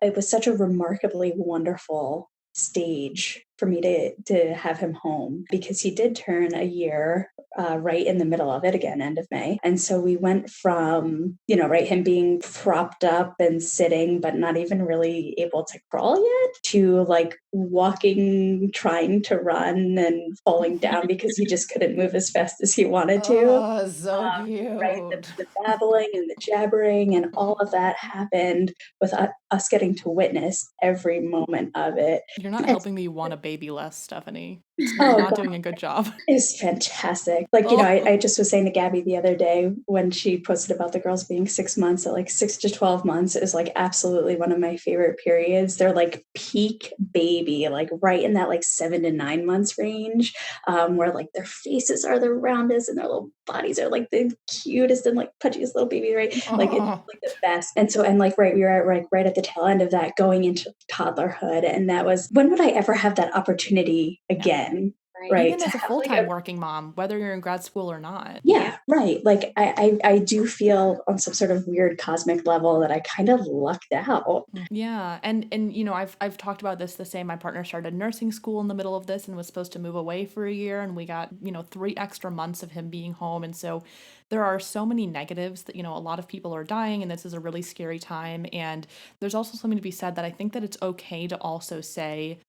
Speaker 3: it was such a remarkably wonderful stage for me to have him home because he did turn a year right in the middle of it again, end of May. And so we went from, right, him being propped up and sitting, but not even really able to crawl yet, to like walking, trying to run and falling down because he just couldn't move as fast as he wanted to.
Speaker 1: Oh, so
Speaker 3: Right,
Speaker 1: cute.
Speaker 3: the babbling and the jabbering and all of that happened with us getting to witness every moment of it.
Speaker 1: You're not
Speaker 3: And
Speaker 1: helping me want a baby less, Stephanie.
Speaker 3: oh
Speaker 1: You're not
Speaker 3: god,
Speaker 1: doing a good job.
Speaker 3: it's fantastic. Like,
Speaker 1: Oh.
Speaker 3: I just was saying to Gabby the other day when she posted about the girls being 6 months, that like 6 to 12 months is like absolutely one of my favorite periods. They're like peak baby, like right in that like 7 to 9 months range, where like their faces are the roundest and their little bodies are like the cutest and like punchiest little baby, right? Like it's
Speaker 1: Oh.
Speaker 3: like the best. And so, and like, right, we were at, like right at the tail end of that going into toddlerhood. And that was, when would I ever have that opportunity again? Right.
Speaker 1: Even
Speaker 3: To
Speaker 1: as a
Speaker 3: have like
Speaker 1: full-time working mom, whether you're in grad school or not.
Speaker 3: yeah, right. Like I do feel on some sort of weird cosmic level that I kind of lucked out.
Speaker 1: Yeah, and I've talked about this the same. My partner started nursing school in the middle of this and was supposed to move away for a year, and we got 3 extra months of him being home, and so there are so many negatives that a lot of people are dying, and this is a really scary time. And there's also something to be said that I think that it's okay to also say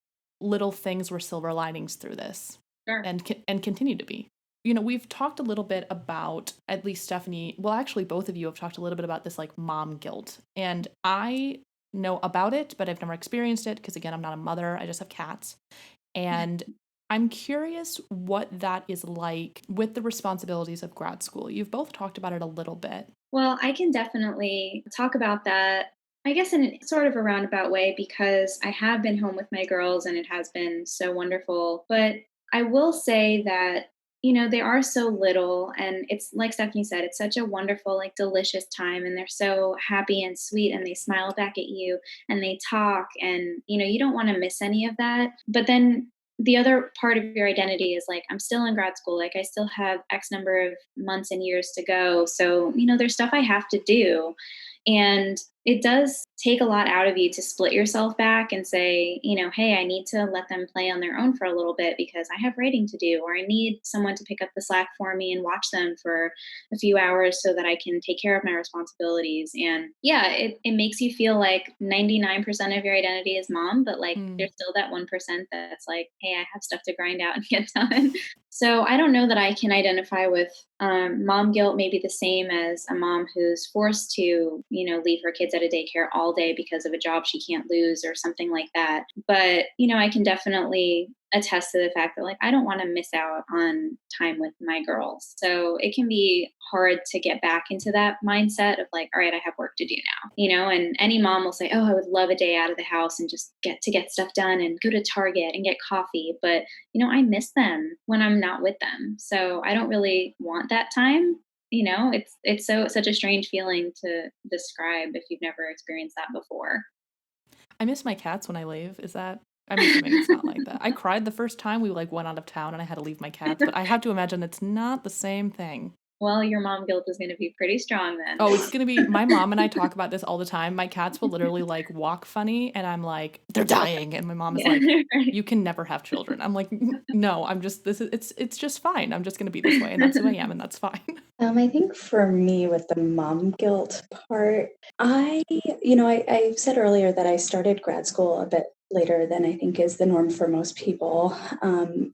Speaker 1: little things were silver linings through this.
Speaker 2: Sure.
Speaker 1: And continue to be. We've talked a little bit about, at least Stephanie, well, actually, both of you have talked a little bit about this like mom guilt. And I know about it, but I've never experienced it because, again, I'm not a mother. I just have cats. And I'm curious what that is like with the responsibilities of grad school. You've both talked about it a little bit.
Speaker 2: Well, I can definitely talk about that, I guess, in a sort of a roundabout way, because I have been home with my girls and it has been so wonderful. But I will say that, they are so little. And it's like Stephanie said, it's such a wonderful, like delicious time. And they're so happy and sweet and they smile back at you and they talk. And, you don't want to miss any of that. But then the other part of your identity is like, I'm still in grad school. Like, I still have X number of months and years to go. So, there's stuff I have to do. And it does take a lot out of you to split yourself back and say, hey, I need to let them play on their own for a little bit because I have writing to do, or I need someone to pick up the slack for me and watch them for a few hours so that I can take care of my responsibilities. And yeah, it makes you feel like 99% of your identity is mom, but like there's still that 1% that's like, hey, I have stuff to grind out and get done. So I don't know that I can identify with mom guilt maybe the same as a mom who's forced to, leave her kids at a daycare all day because of a job she can't lose or something like that. But, I can definitely attest to the fact that like I don't want to miss out on time with my girls. So it can be hard to get back into that mindset of like, all right, I have work to do now, and any mom will say, oh, I would love a day out of the house and just get stuff done and go to Target and get coffee. But, I miss them when I'm not with them. So I don't really want that time. It's such a strange feeling to describe if you've never experienced that before.
Speaker 1: I miss my cats when I leave. I'm assuming it's not like that. I cried the first time we like went out of town and I had to leave my cats, but I have to imagine it's not the same thing.
Speaker 2: Well, your mom guilt is going to be pretty strong then.
Speaker 1: Oh, it's going to be, my mom and I talk about this all the time. My cats will literally like walk funny and I'm like, they're dying. And my mom is like, you can never have children. I'm like, no, it's just fine. I'm just going to be this way. And that's who I am. And that's fine.
Speaker 3: I think for me with the mom guilt part, I said earlier that I started grad school a bit later than I think is the norm for most people.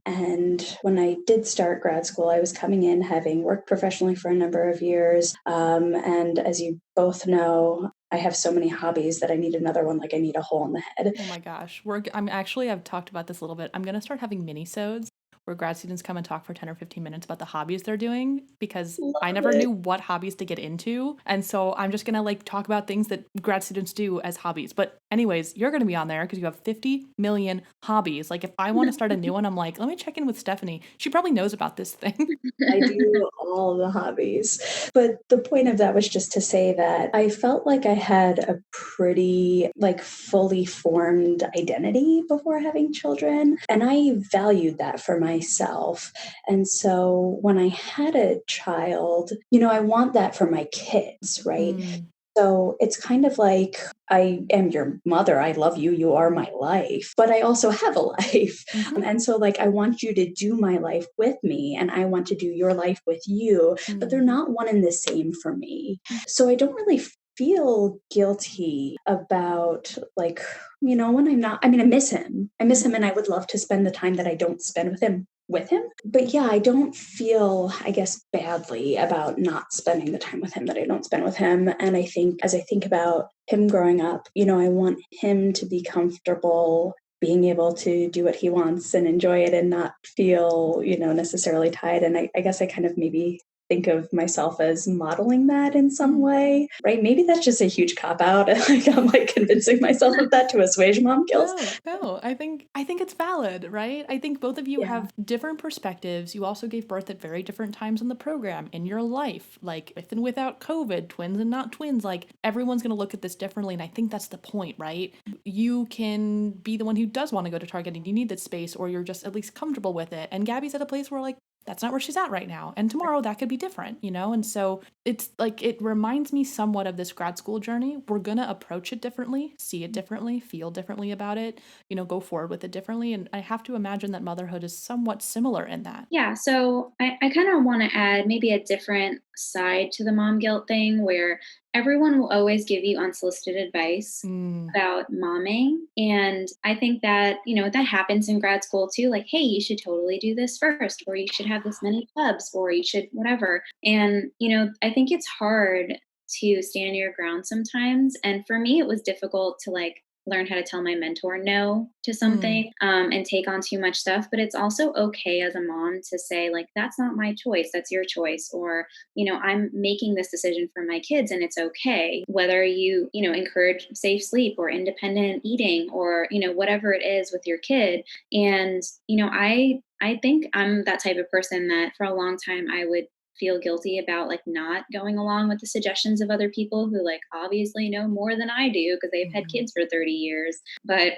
Speaker 3: And when I did start grad school, I was coming in having worked professionally for a number of years. And as you both know, I have so many hobbies that I need another one, like I need a hole in the head.
Speaker 1: Oh my gosh. I've talked about this a little bit. I'm going to start having mini-sodes where grad students come and talk for 10 or 15 minutes about the hobbies they're doing, because I
Speaker 3: Love
Speaker 1: never
Speaker 3: it.
Speaker 1: knew what hobbies to get into. And so I'm just going to like talk about things that grad students do as hobbies. But anyways, you're going to be on there because you have 50 million hobbies. Like if I want to start a new one, I'm like, let me check in with Stephanie. She probably knows about this thing.
Speaker 3: I do all the hobbies. But the point of that was just to say that I felt like I had a pretty like fully formed identity before having children. And I valued that for myself. And so when I had a child, I want that for my kids, right?
Speaker 1: Mm,
Speaker 3: So it's kind of like, I am your mother. I love you. You are my life. But I also have a life.
Speaker 1: mhm,
Speaker 3: And so, like, I want you to do my life with me, and I want to do your life with you. But they're
Speaker 1: mm,
Speaker 3: not one and the same for me.
Speaker 1: mm,
Speaker 3: So I don't really feel guilty about, like, when I'm not, I mean, I miss him. I miss
Speaker 1: mhm.
Speaker 3: him, and I would love to spend the time that I don't spend with him with him. But yeah, I don't feel, I guess, badly about not spending the time with him that I don't spend with him. And I think as I think about him growing up, I want him to be comfortable being able to do what he wants and enjoy it and not feel, necessarily tied. And I guess I kind of maybe think of myself as modeling that in some
Speaker 1: Mm.
Speaker 3: way, right? Maybe that's just a huge cop out. Like I'm like convincing myself of that to assuage mom guilt.
Speaker 1: No. I think it's valid, right? I think both of you
Speaker 3: Yeah.
Speaker 1: have different perspectives. You also gave birth at very different times in the program in your life, like with and without COVID, twins and not twins. Like everyone's going to look at this differently, and I think that's the point, right? You can be the one who does want to go to Target and you need that space, or you're just at least comfortable with it. And Gabby's at a place where like that's not where she's at right now, and tomorrow that could be different. And so it's like it reminds me somewhat of this grad school journey. We're gonna approach it differently, see it differently, feel differently about it, go forward with it differently. And I have to imagine that motherhood is somewhat similar in that.
Speaker 2: Yeah, so I kind of want to add maybe a different side to the mom guilt thing where everyone will always give you unsolicited advice
Speaker 1: Mm,
Speaker 2: about momming. And I think that, that happens in grad school too. Like, hey, you should totally do this first, or you should have this many clubs, or you should whatever. And, I think it's hard to stand your ground sometimes. And for me, it was difficult to like learn how to tell my mentor no to
Speaker 1: mm,
Speaker 2: something and take on too much stuff. But it's also okay as a mom to say, like, that's not my choice, that's your choice. Or, I'm making this decision for my kids and it's okay. Whether you encourage safe sleep or independent eating or, whatever it is with your kid. And, I think I'm that type of person that for a long time I would feel guilty about like not going along with the suggestions of other people who like obviously know more than I do because they've had
Speaker 1: mhm.
Speaker 2: kids for 30 years. But,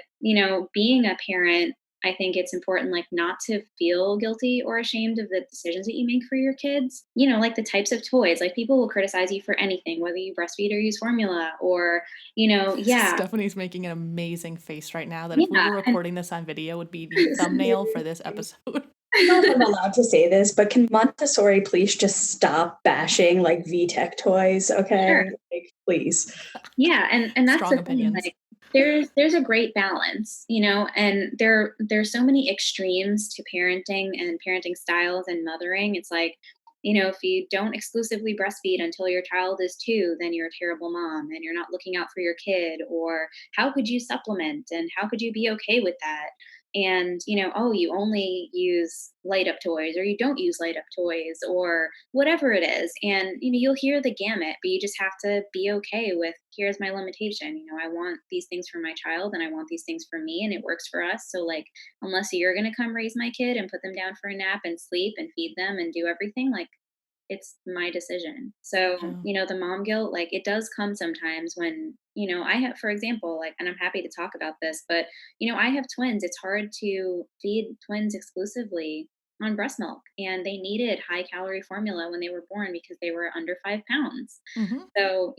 Speaker 2: being a parent, I think it's important like not to feel guilty or ashamed of the decisions that you make for your kids. Like the types of toys. Like people will criticize you for anything, whether you breastfeed or use formula or, yeah.
Speaker 1: Stephanie's making an amazing face right now that if we
Speaker 2: Yeah.
Speaker 1: were
Speaker 2: And
Speaker 1: recording this on video would be the thumbnail for this episode.
Speaker 3: I don't know if I'm allowed to say this, but can Montessori please just stop bashing like VTech toys?
Speaker 2: sure.
Speaker 3: Okay. Like, please.
Speaker 2: Yeah, and that's
Speaker 1: Strong
Speaker 2: the thing,
Speaker 1: opinions.
Speaker 2: like, there's a great balance, and there's so many extremes to parenting and parenting styles and mothering. It's like, if you don't exclusively breastfeed until your child is 2, then you're a terrible mom and you're not looking out for your kid, or how could you supplement and how could you be okay with that? And, oh, you only use light up toys or you don't use light up toys or whatever it is. And, you'll hear the gamut, but you just have to be okay with here's my limitation. I want these things for my child and I want these things for me and it works for us. So, like, unless you're going to come raise my kid and put them down for a nap and sleep and feed them and do everything, like, it's my decision. So,
Speaker 1: Yeah.
Speaker 2: the mom guilt, like it does come sometimes when, I have, for example, like, and I'm happy to talk about this, but, I have twins. It's hard to feed twins exclusively on breast milk. And they needed high calorie formula when they were born because they were under 5 pounds.
Speaker 1: Hmm.
Speaker 2: So,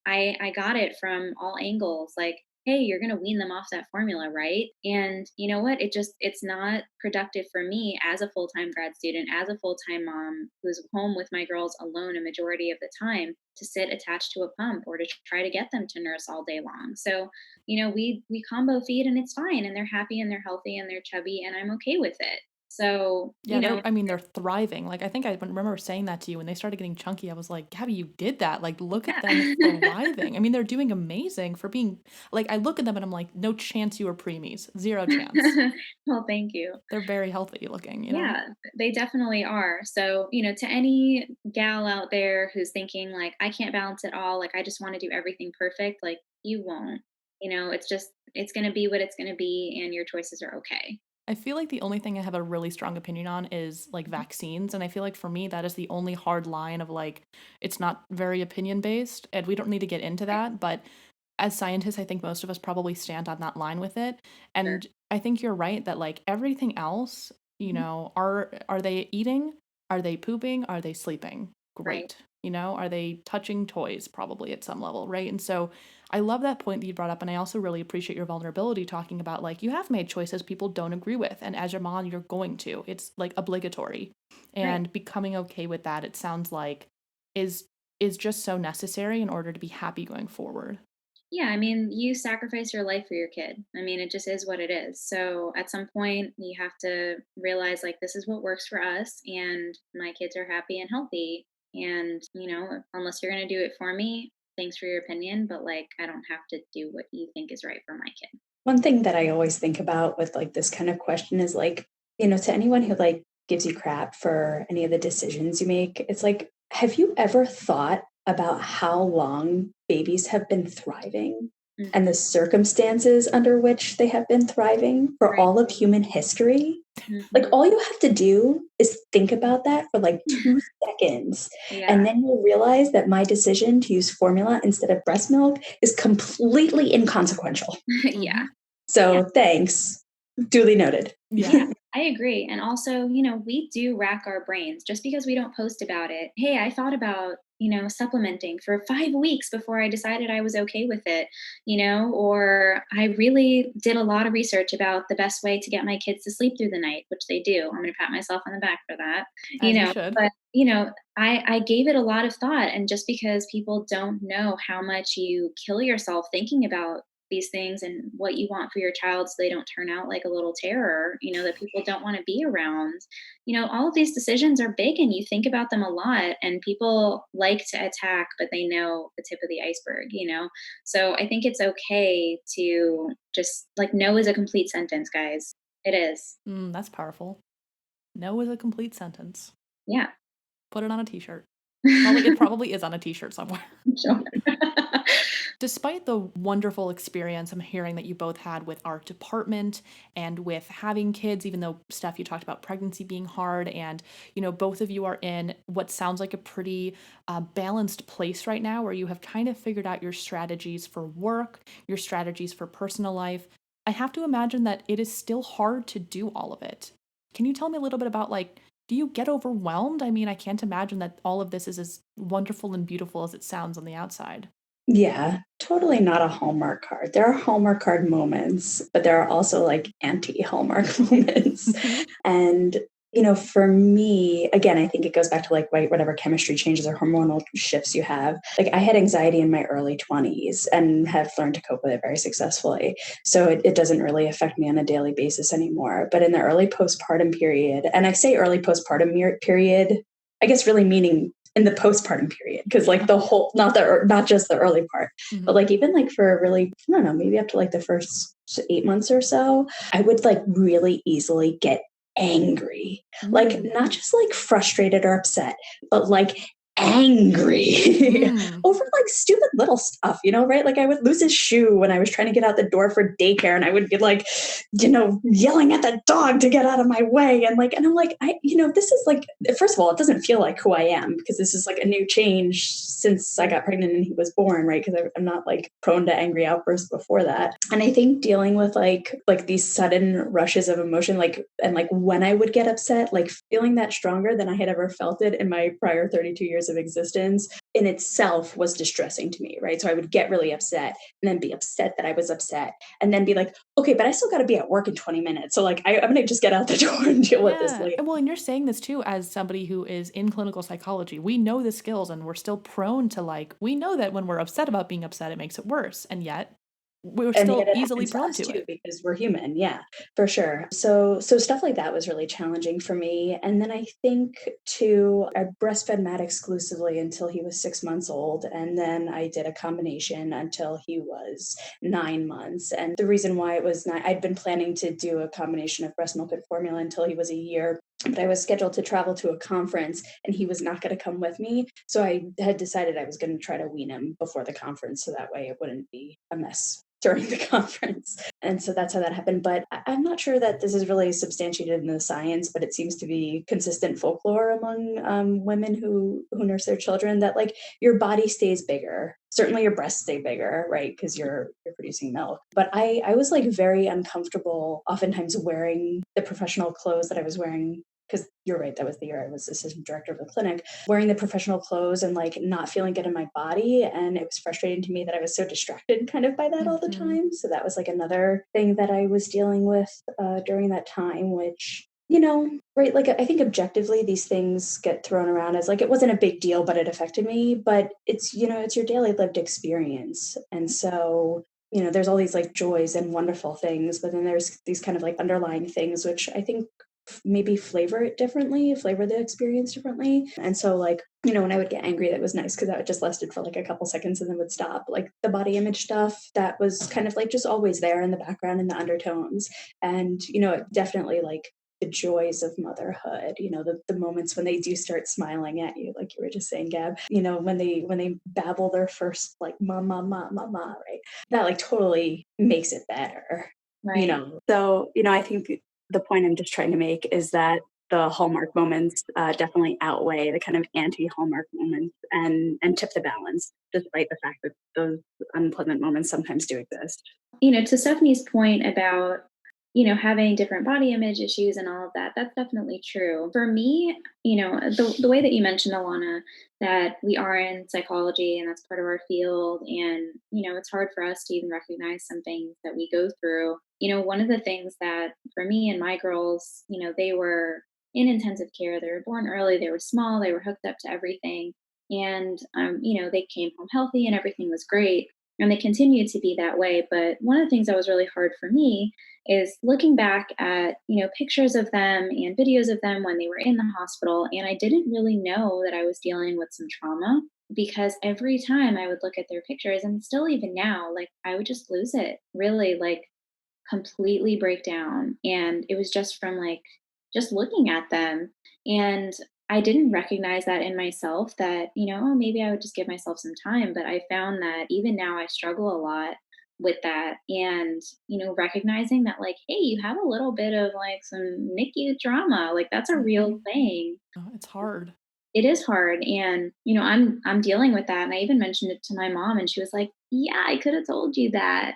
Speaker 2: I got it from all angles. Like, hey, you're going to wean them off that formula, right? And you know what? It's not productive for me as a full-time grad student, as a full-time mom who's home with my girls alone a majority of the time to sit attached to a pump or to try to get them to nurse all day long. So, we combo feed and it's fine and they're happy and they're healthy and they're chubby and I'm okay with it. So,
Speaker 1: Yeah, they're thriving. Like, I think I remember saying that to you when they started getting chunky. I was like, Gabby, you did that. Like, look at them
Speaker 2: yeah.
Speaker 1: thriving. I mean, they're doing amazing for being like, I look at them and I'm like, no chance you were preemies. Zero chance.
Speaker 2: Well, thank you.
Speaker 1: They're very healthy looking, you know?
Speaker 2: Yeah, they definitely are. So, to any gal out there who's thinking like, I can't balance it all, like I just want to do everything perfect, like you won't. It's going to be what it's going to be and your choices are okay.
Speaker 1: I feel like the only thing I have a really strong opinion on is like vaccines. And I feel like for me, that is the only hard line of like, it's not very opinion based. And we don't need to get into that. But as scientists, I think most of us probably stand on that line with it.
Speaker 2: Sure.
Speaker 1: And I think you're right that like everything else,
Speaker 2: Mhm.
Speaker 1: are they eating? Are they pooping? Are they sleeping?
Speaker 2: Right.
Speaker 1: Great. Are they touching toys probably at some level, right? And so I love that point that you brought up. And I also really appreciate your vulnerability talking about like you have made choices people don't agree with. And as your mom, you're going to. It's like obligatory.
Speaker 2: Right.
Speaker 1: And becoming okay with that, it sounds like is just so necessary in order to be happy going forward.
Speaker 2: Yeah, I mean, you sacrifice your life for your kid. I mean, it just is what it is. So at some point, you have to realize like this is what works for us, and my kids are happy and healthy. And, unless you're going to do it for me, thanks for your opinion, but like I don't have to do what you think is right for my kid.
Speaker 3: One thing that I always think about with like this kind of question is like, to anyone who like gives you crap for any of the decisions you make, it's like, have you ever thought about how long babies have been thriving and
Speaker 2: Hmm.
Speaker 3: the circumstances under which they have been thriving for
Speaker 2: Right.
Speaker 3: all of human history? Like,
Speaker 2: Hmm.
Speaker 3: all you have to do is think about that for like 2 seconds,
Speaker 2: Yeah.
Speaker 3: and then you'll realize that my decision to use formula instead of breast milk is completely inconsequential.
Speaker 2: Yeah.
Speaker 1: Mhm.
Speaker 2: Yeah.
Speaker 3: So thanks. Duly noted.
Speaker 1: Yeah.
Speaker 2: Yeah, I agree. And also, we do rack our brains just because we don't post about it. Hey, I thought about, supplementing for 5 weeks before I decided I was okay with it, or I really did a lot of research about the best way to get my kids to sleep through the night, which they do. I'm going to pat myself on the back for that,
Speaker 1: As you should.
Speaker 2: but, I gave it a lot of thought. And just because people don't know how much you kill yourself thinking about these things and what you want for your child so they don't turn out like a little terror, that people don't want to be around. All of these decisions are big and you think about them a lot, and people like to attack, but they know the tip of the iceberg. So I think it's okay to just like no is a complete sentence, guys. It is.
Speaker 1: That's powerful. No is a complete sentence.
Speaker 2: Yeah.
Speaker 1: Put it on a t-shirt. It probably is on a t-shirt somewhere.
Speaker 2: Sure.
Speaker 1: Despite the wonderful experience I'm hearing that you both had with our department and with having kids, even though Steph, you talked about pregnancy being hard, and both of you are in what sounds like a pretty balanced place right now, where you have kind of figured out your strategies for work, your strategies for personal life. I have to imagine that it is still hard to do all of it. Can you tell me a little bit about like? Do you get overwhelmed? I mean, I can't imagine that all of this is as wonderful and beautiful as it sounds on the outside.
Speaker 3: Yeah, totally not a Hallmark card. There are Hallmark card moments, but there are also like anti-Hallmark moments. And, for me, again, I think it goes back to like whatever chemistry changes or hormonal shifts you have. Like, I had anxiety in my early 20s and have learned to cope with it very successfully. So it doesn't really affect me on a daily basis anymore. But in the early postpartum period, and I say early postpartum period, I guess really meaning in the postpartum period, because like
Speaker 1: Yeah.
Speaker 3: the whole, not just the early part, but
Speaker 1: Mhm.
Speaker 3: like even like for really, I don't know, maybe up to like the first 8 months or so, I would like really easily get angry, like
Speaker 1: Mm.
Speaker 3: not just like frustrated or upset, but like angry
Speaker 1: Mm.
Speaker 3: over like stupid little stuff, right? Like I would lose his shoe when I was trying to get out the door for daycare, and I would be like, yelling at the dog to get out of my way. And I'm like, this is like, first of all, it doesn't feel like who I am, because this is like a new change since I got pregnant and he was born, right? Because I'm not like prone to angry outbursts before that. And I think dealing with like these sudden rushes of emotion, like, and like when I would get upset, like feeling that stronger than I had ever felt it in my prior 32 years of existence in itself was distressing to me, right? So I would get really upset and then be upset that I was upset, and then be like, okay, but I still got to be at work in 20 minutes. So like, I'm going to just get out the door and deal with this
Speaker 1: Yeah.
Speaker 3: later.
Speaker 1: Well, and you're saying this too as somebody who is in clinical psychology. We know the skills and we're still prone to like, we know that when we're upset about being upset, it makes it worse. And yet we're
Speaker 3: And
Speaker 1: still
Speaker 3: yet it
Speaker 1: easily
Speaker 3: happens to
Speaker 1: prone
Speaker 3: us
Speaker 1: to
Speaker 3: too,
Speaker 1: it.
Speaker 3: because we're human. Yeah, for sure. So stuff like that was really challenging for me. And then I think too, I breastfed Matt exclusively until he was 6 months old. And then I did a combination until he was 9 months. And the reason why it was not, I'd been planning to do a combination of breast milk and formula until he was a year. But I was scheduled to travel to a conference and he was not going to come with me. So I had decided I was going to try to wean him before the conference so that way it wouldn't be a mess during the conference. And so that's how that happened. But I'm not sure that this is really substantiated in the science, but it seems to be consistent folklore among women who nurse their children that like your body stays bigger. Certainly your breasts stay bigger, right? Because you're producing milk. But I was like very uncomfortable oftentimes wearing the professional clothes that I was wearing because you're right, that was the year I was assistant director of the clinic, wearing the professional clothes and like not feeling good in my body. And it was frustrating to me that I was so distracted kind of by that all the
Speaker 1: Mhm.
Speaker 3: time. So that was like another thing that I was dealing with during that time, which, right, like I think objectively these things get thrown around as like it wasn't a big deal, but it affected me. But it's your daily lived experience. And so there's all these like joys and wonderful things, but then there's these kind of like underlying things, which I think maybe flavor the experience differently. And so, like, when I would get angry, that was nice because that would just lasted for like a couple seconds and then would stop. Like the body image stuff, that was kind of like just always there in the background in the undertones. And, it definitely like the joys of motherhood, the moments when they do start smiling at you, like you were just saying, Gab, when they babble their first like mama, mama, mama, right? That like totally makes it better.
Speaker 2: Right.
Speaker 3: So, I think the point I'm just trying to make is that the hallmark moments definitely outweigh the kind of anti-hallmark moments and tip the balance, despite the fact that those unpleasant moments sometimes do exist.
Speaker 2: To Stephanie's point about, having different body image issues and all of that, that's definitely true. For me, the way that you mentioned, Alana, that we are in psychology and that's part of our field. And, it's hard for us to even recognize some things that we go through. One of the things that for me and my girls, they were in intensive care. They were born early, they were small, they were hooked up to everything. And, they came home healthy and everything was great and they continue to be that way. But one of the things that was really hard for me is looking back at, pictures of them and videos of them when they were in the hospital. And I didn't really know that I was dealing with some trauma because every time I would look at their pictures, and still even now, like I would just lose it, really like completely break down. And it was just from like just looking at them. And I didn't recognize that in myself that, oh, maybe I would just give myself some time. But I found that even now I struggle a lot with that. And, recognizing that, like, hey, you have a little bit of like some NICU trauma, like that's a real
Speaker 1: Mhm.
Speaker 2: thing.
Speaker 1: Oh, it's hard.
Speaker 2: It is hard. And, I'm dealing with that. And I even mentioned it to my mom, and she was like, yeah, I could have told you that.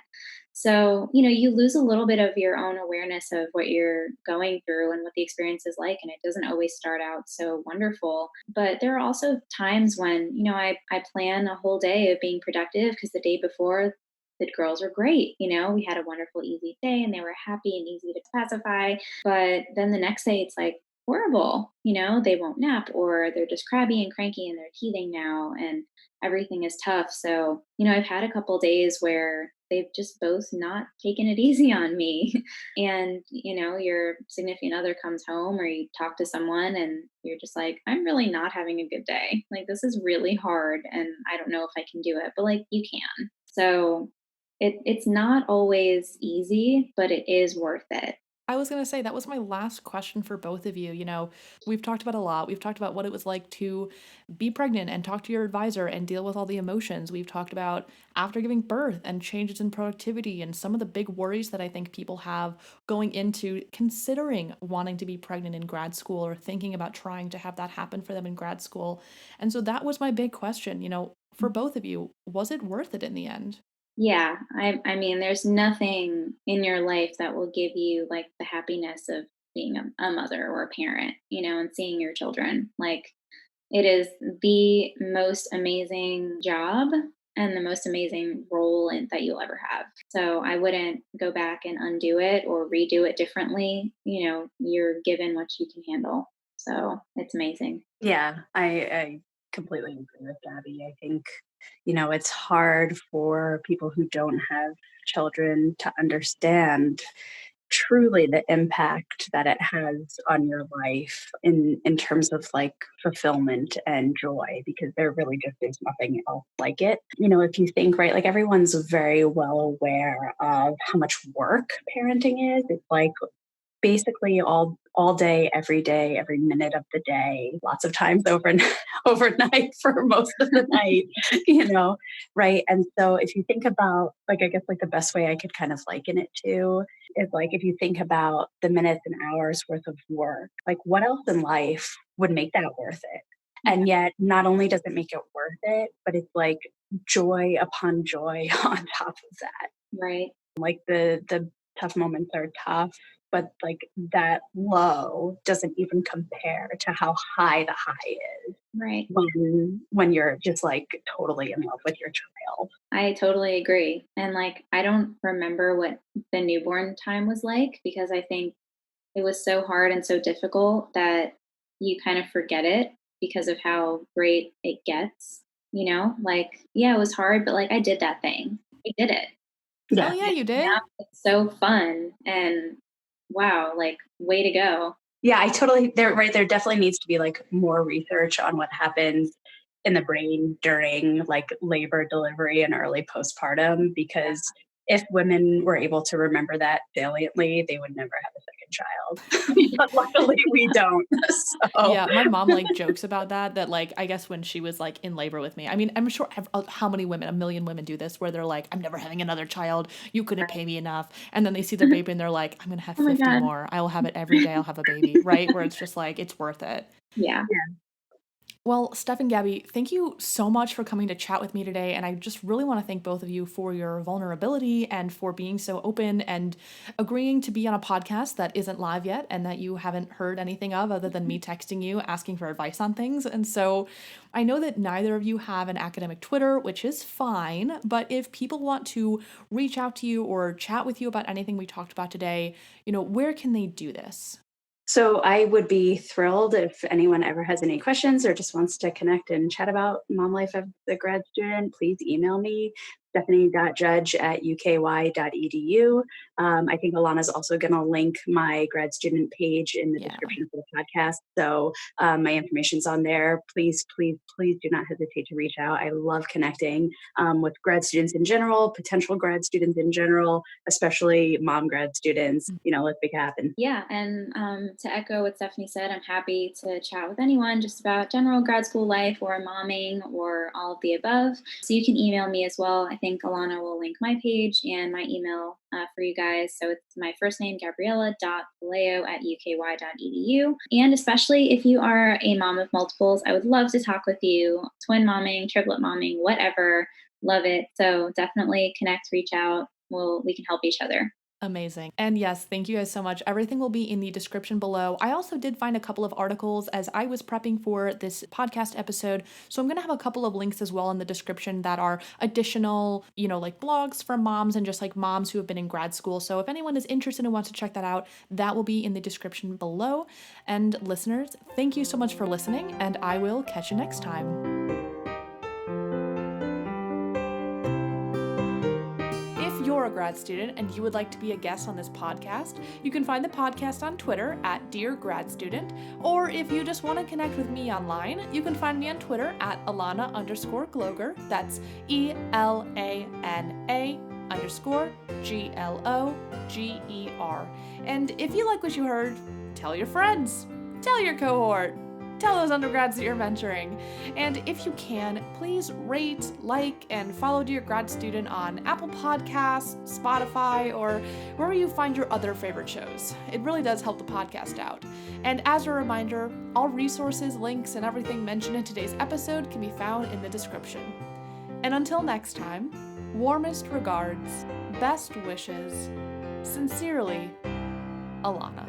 Speaker 2: So, you lose a little bit of your own awareness of what you're going through and what the experience is like. And it doesn't always start out so wonderful. But there are also times when, I plan a whole day of being productive because the day before, the girls were great. We had a wonderful, easy day and they were happy and easy to pacify. But then the next day, it's like horrible. They won't nap or they're just crabby and cranky and they're teething now. And everything is tough. So, I've had a couple days where they've just both not taken it easy on me. And, your significant other comes home or you talk to someone and you're just like, I'm really not having a good day. Like, this is really hard and I don't know if I can do it, but like, you can. So it's not always easy, but it is worth it.
Speaker 1: I was gonna say that was my last question for both of you. We've talked about a lot. We've talked about what it was like to be pregnant and talk to your advisor and deal with all the emotions. We've talked about after giving birth and changes in productivity and some of the big worries that I think people have going into considering wanting to be pregnant in grad school or thinking about trying to have that happen for them in grad school. And so that was my big question, for both of you, was it worth it in the end?
Speaker 2: Yeah, I mean, there's nothing in your life that will give you like the happiness of being a mother or a parent, and seeing your children. Like, it is the most amazing job and the most amazing role that you'll ever have. So I wouldn't go back and undo it or redo it differently. You're given what you can handle. So it's amazing.
Speaker 3: Yeah, I completely agree with Gabby. I think It's hard for people who don't have children to understand truly the impact that it has on your life in terms of like fulfillment and joy, because there really just is nothing else like it. If you think, right, like everyone's very well aware of how much work parenting is. It's like basically all day, every minute of the day, lots of times overnight for most of the night, right? And so if you think about, like, I guess like the best way I could kind of liken it to is like if you think about the minutes and hours worth of work, like what else in life would make that worth it? And yet not only does it make it worth it, but it's like joy upon joy on top of that.
Speaker 2: Right.
Speaker 3: Like the tough moments are tough, but like that low doesn't even compare to how high the high is
Speaker 2: Right.
Speaker 3: when you're just like totally in love with your child.
Speaker 2: I totally agree. And like, I don't remember what the newborn time was like because I think it was so hard and so difficult that you kind of forget it because of how great it gets. Like, yeah, it was hard, but like I did that thing. I did it.
Speaker 1: Oh yeah, you did.
Speaker 2: Now it's so fun and wow, like way to go.
Speaker 3: Yeah, there definitely needs to be like more research on what happens in the brain during like labor, delivery, and early postpartum, because if women were able to remember that valiantly, they would never have a second child. But luckily we don't. So
Speaker 1: Yeah, my mom like jokes about that like I guess when she was like in labor with me. I mean, I'm sure how many women, a million women do this where they're like, I'm never having another child. You couldn't pay me enough. And then they see their baby and they're like, I'm going to have
Speaker 2: Oh my
Speaker 1: 50
Speaker 2: God.
Speaker 1: more. I will have it every day. I'll have a baby, right? Where it's just like, it's worth it.
Speaker 2: Yeah.
Speaker 1: Well, Steph and Gabby, thank you so much for coming to chat with me today. And I just really want to thank both of you for your vulnerability and for being so open and agreeing to be on a podcast that isn't live yet and that you haven't heard anything of other than me texting you asking for advice on things. And so I know that neither of you have an academic Twitter, which is fine. But if people want to reach out to you or chat with you about anything we talked about today, where can they do this?
Speaker 3: So I would be thrilled if anyone ever has any questions or just wants to connect and chat about mom life as a grad student. Please email me, stephanie.judge@uky.edu. I think Alana's also going to link my grad student page in the description for the podcast. So my information's on there. Please, please, please do not hesitate to reach out. I love connecting with grad students in general, potential grad students in general, especially mom grad students. Let's make it happen.
Speaker 2: Yeah. And to echo what Stephanie said, I'm happy to chat with anyone just about general grad school life or momming or all of the above. So you can email me as well. I think Elana will link my page and my email for you guys. So it's my first name, Gabriella.Puleo@uky.edu. And especially if you are a mom of multiples, I would love to talk with you. Twin momming, triplet momming, whatever. Love it. So definitely connect, reach out. We can help each other.
Speaker 1: Amazing. And yes, thank you guys so much. Everything will be in the description below. I also did find a couple of articles as I was prepping for this podcast episode. So I'm going to have a couple of links as well in the description that are additional, like blogs from moms and just like moms who have been in grad school. So if anyone is interested and wants to check that out, that will be in the description below. And listeners, thank you so much for listening, and I will catch you next time. If you're a grad student and you would like to be a guest on this podcast, you can find the podcast on Twitter at Dear Grad Student, or if you just want to connect with me online, you can find me on Twitter at Elana_Gloger. That's ELANA_GLOGER. And if you like what you heard, tell your friends, tell your cohort, tell those undergrads that you're mentoring. And if you can, please rate, like, and follow Dear Grad Student on Apple Podcasts, Spotify, or wherever you find your other favorite shows. It really does help the podcast out. And as a reminder, all resources, links, and everything mentioned in today's episode can be found in the description. And until next time, warmest regards, best wishes, sincerely, Elana.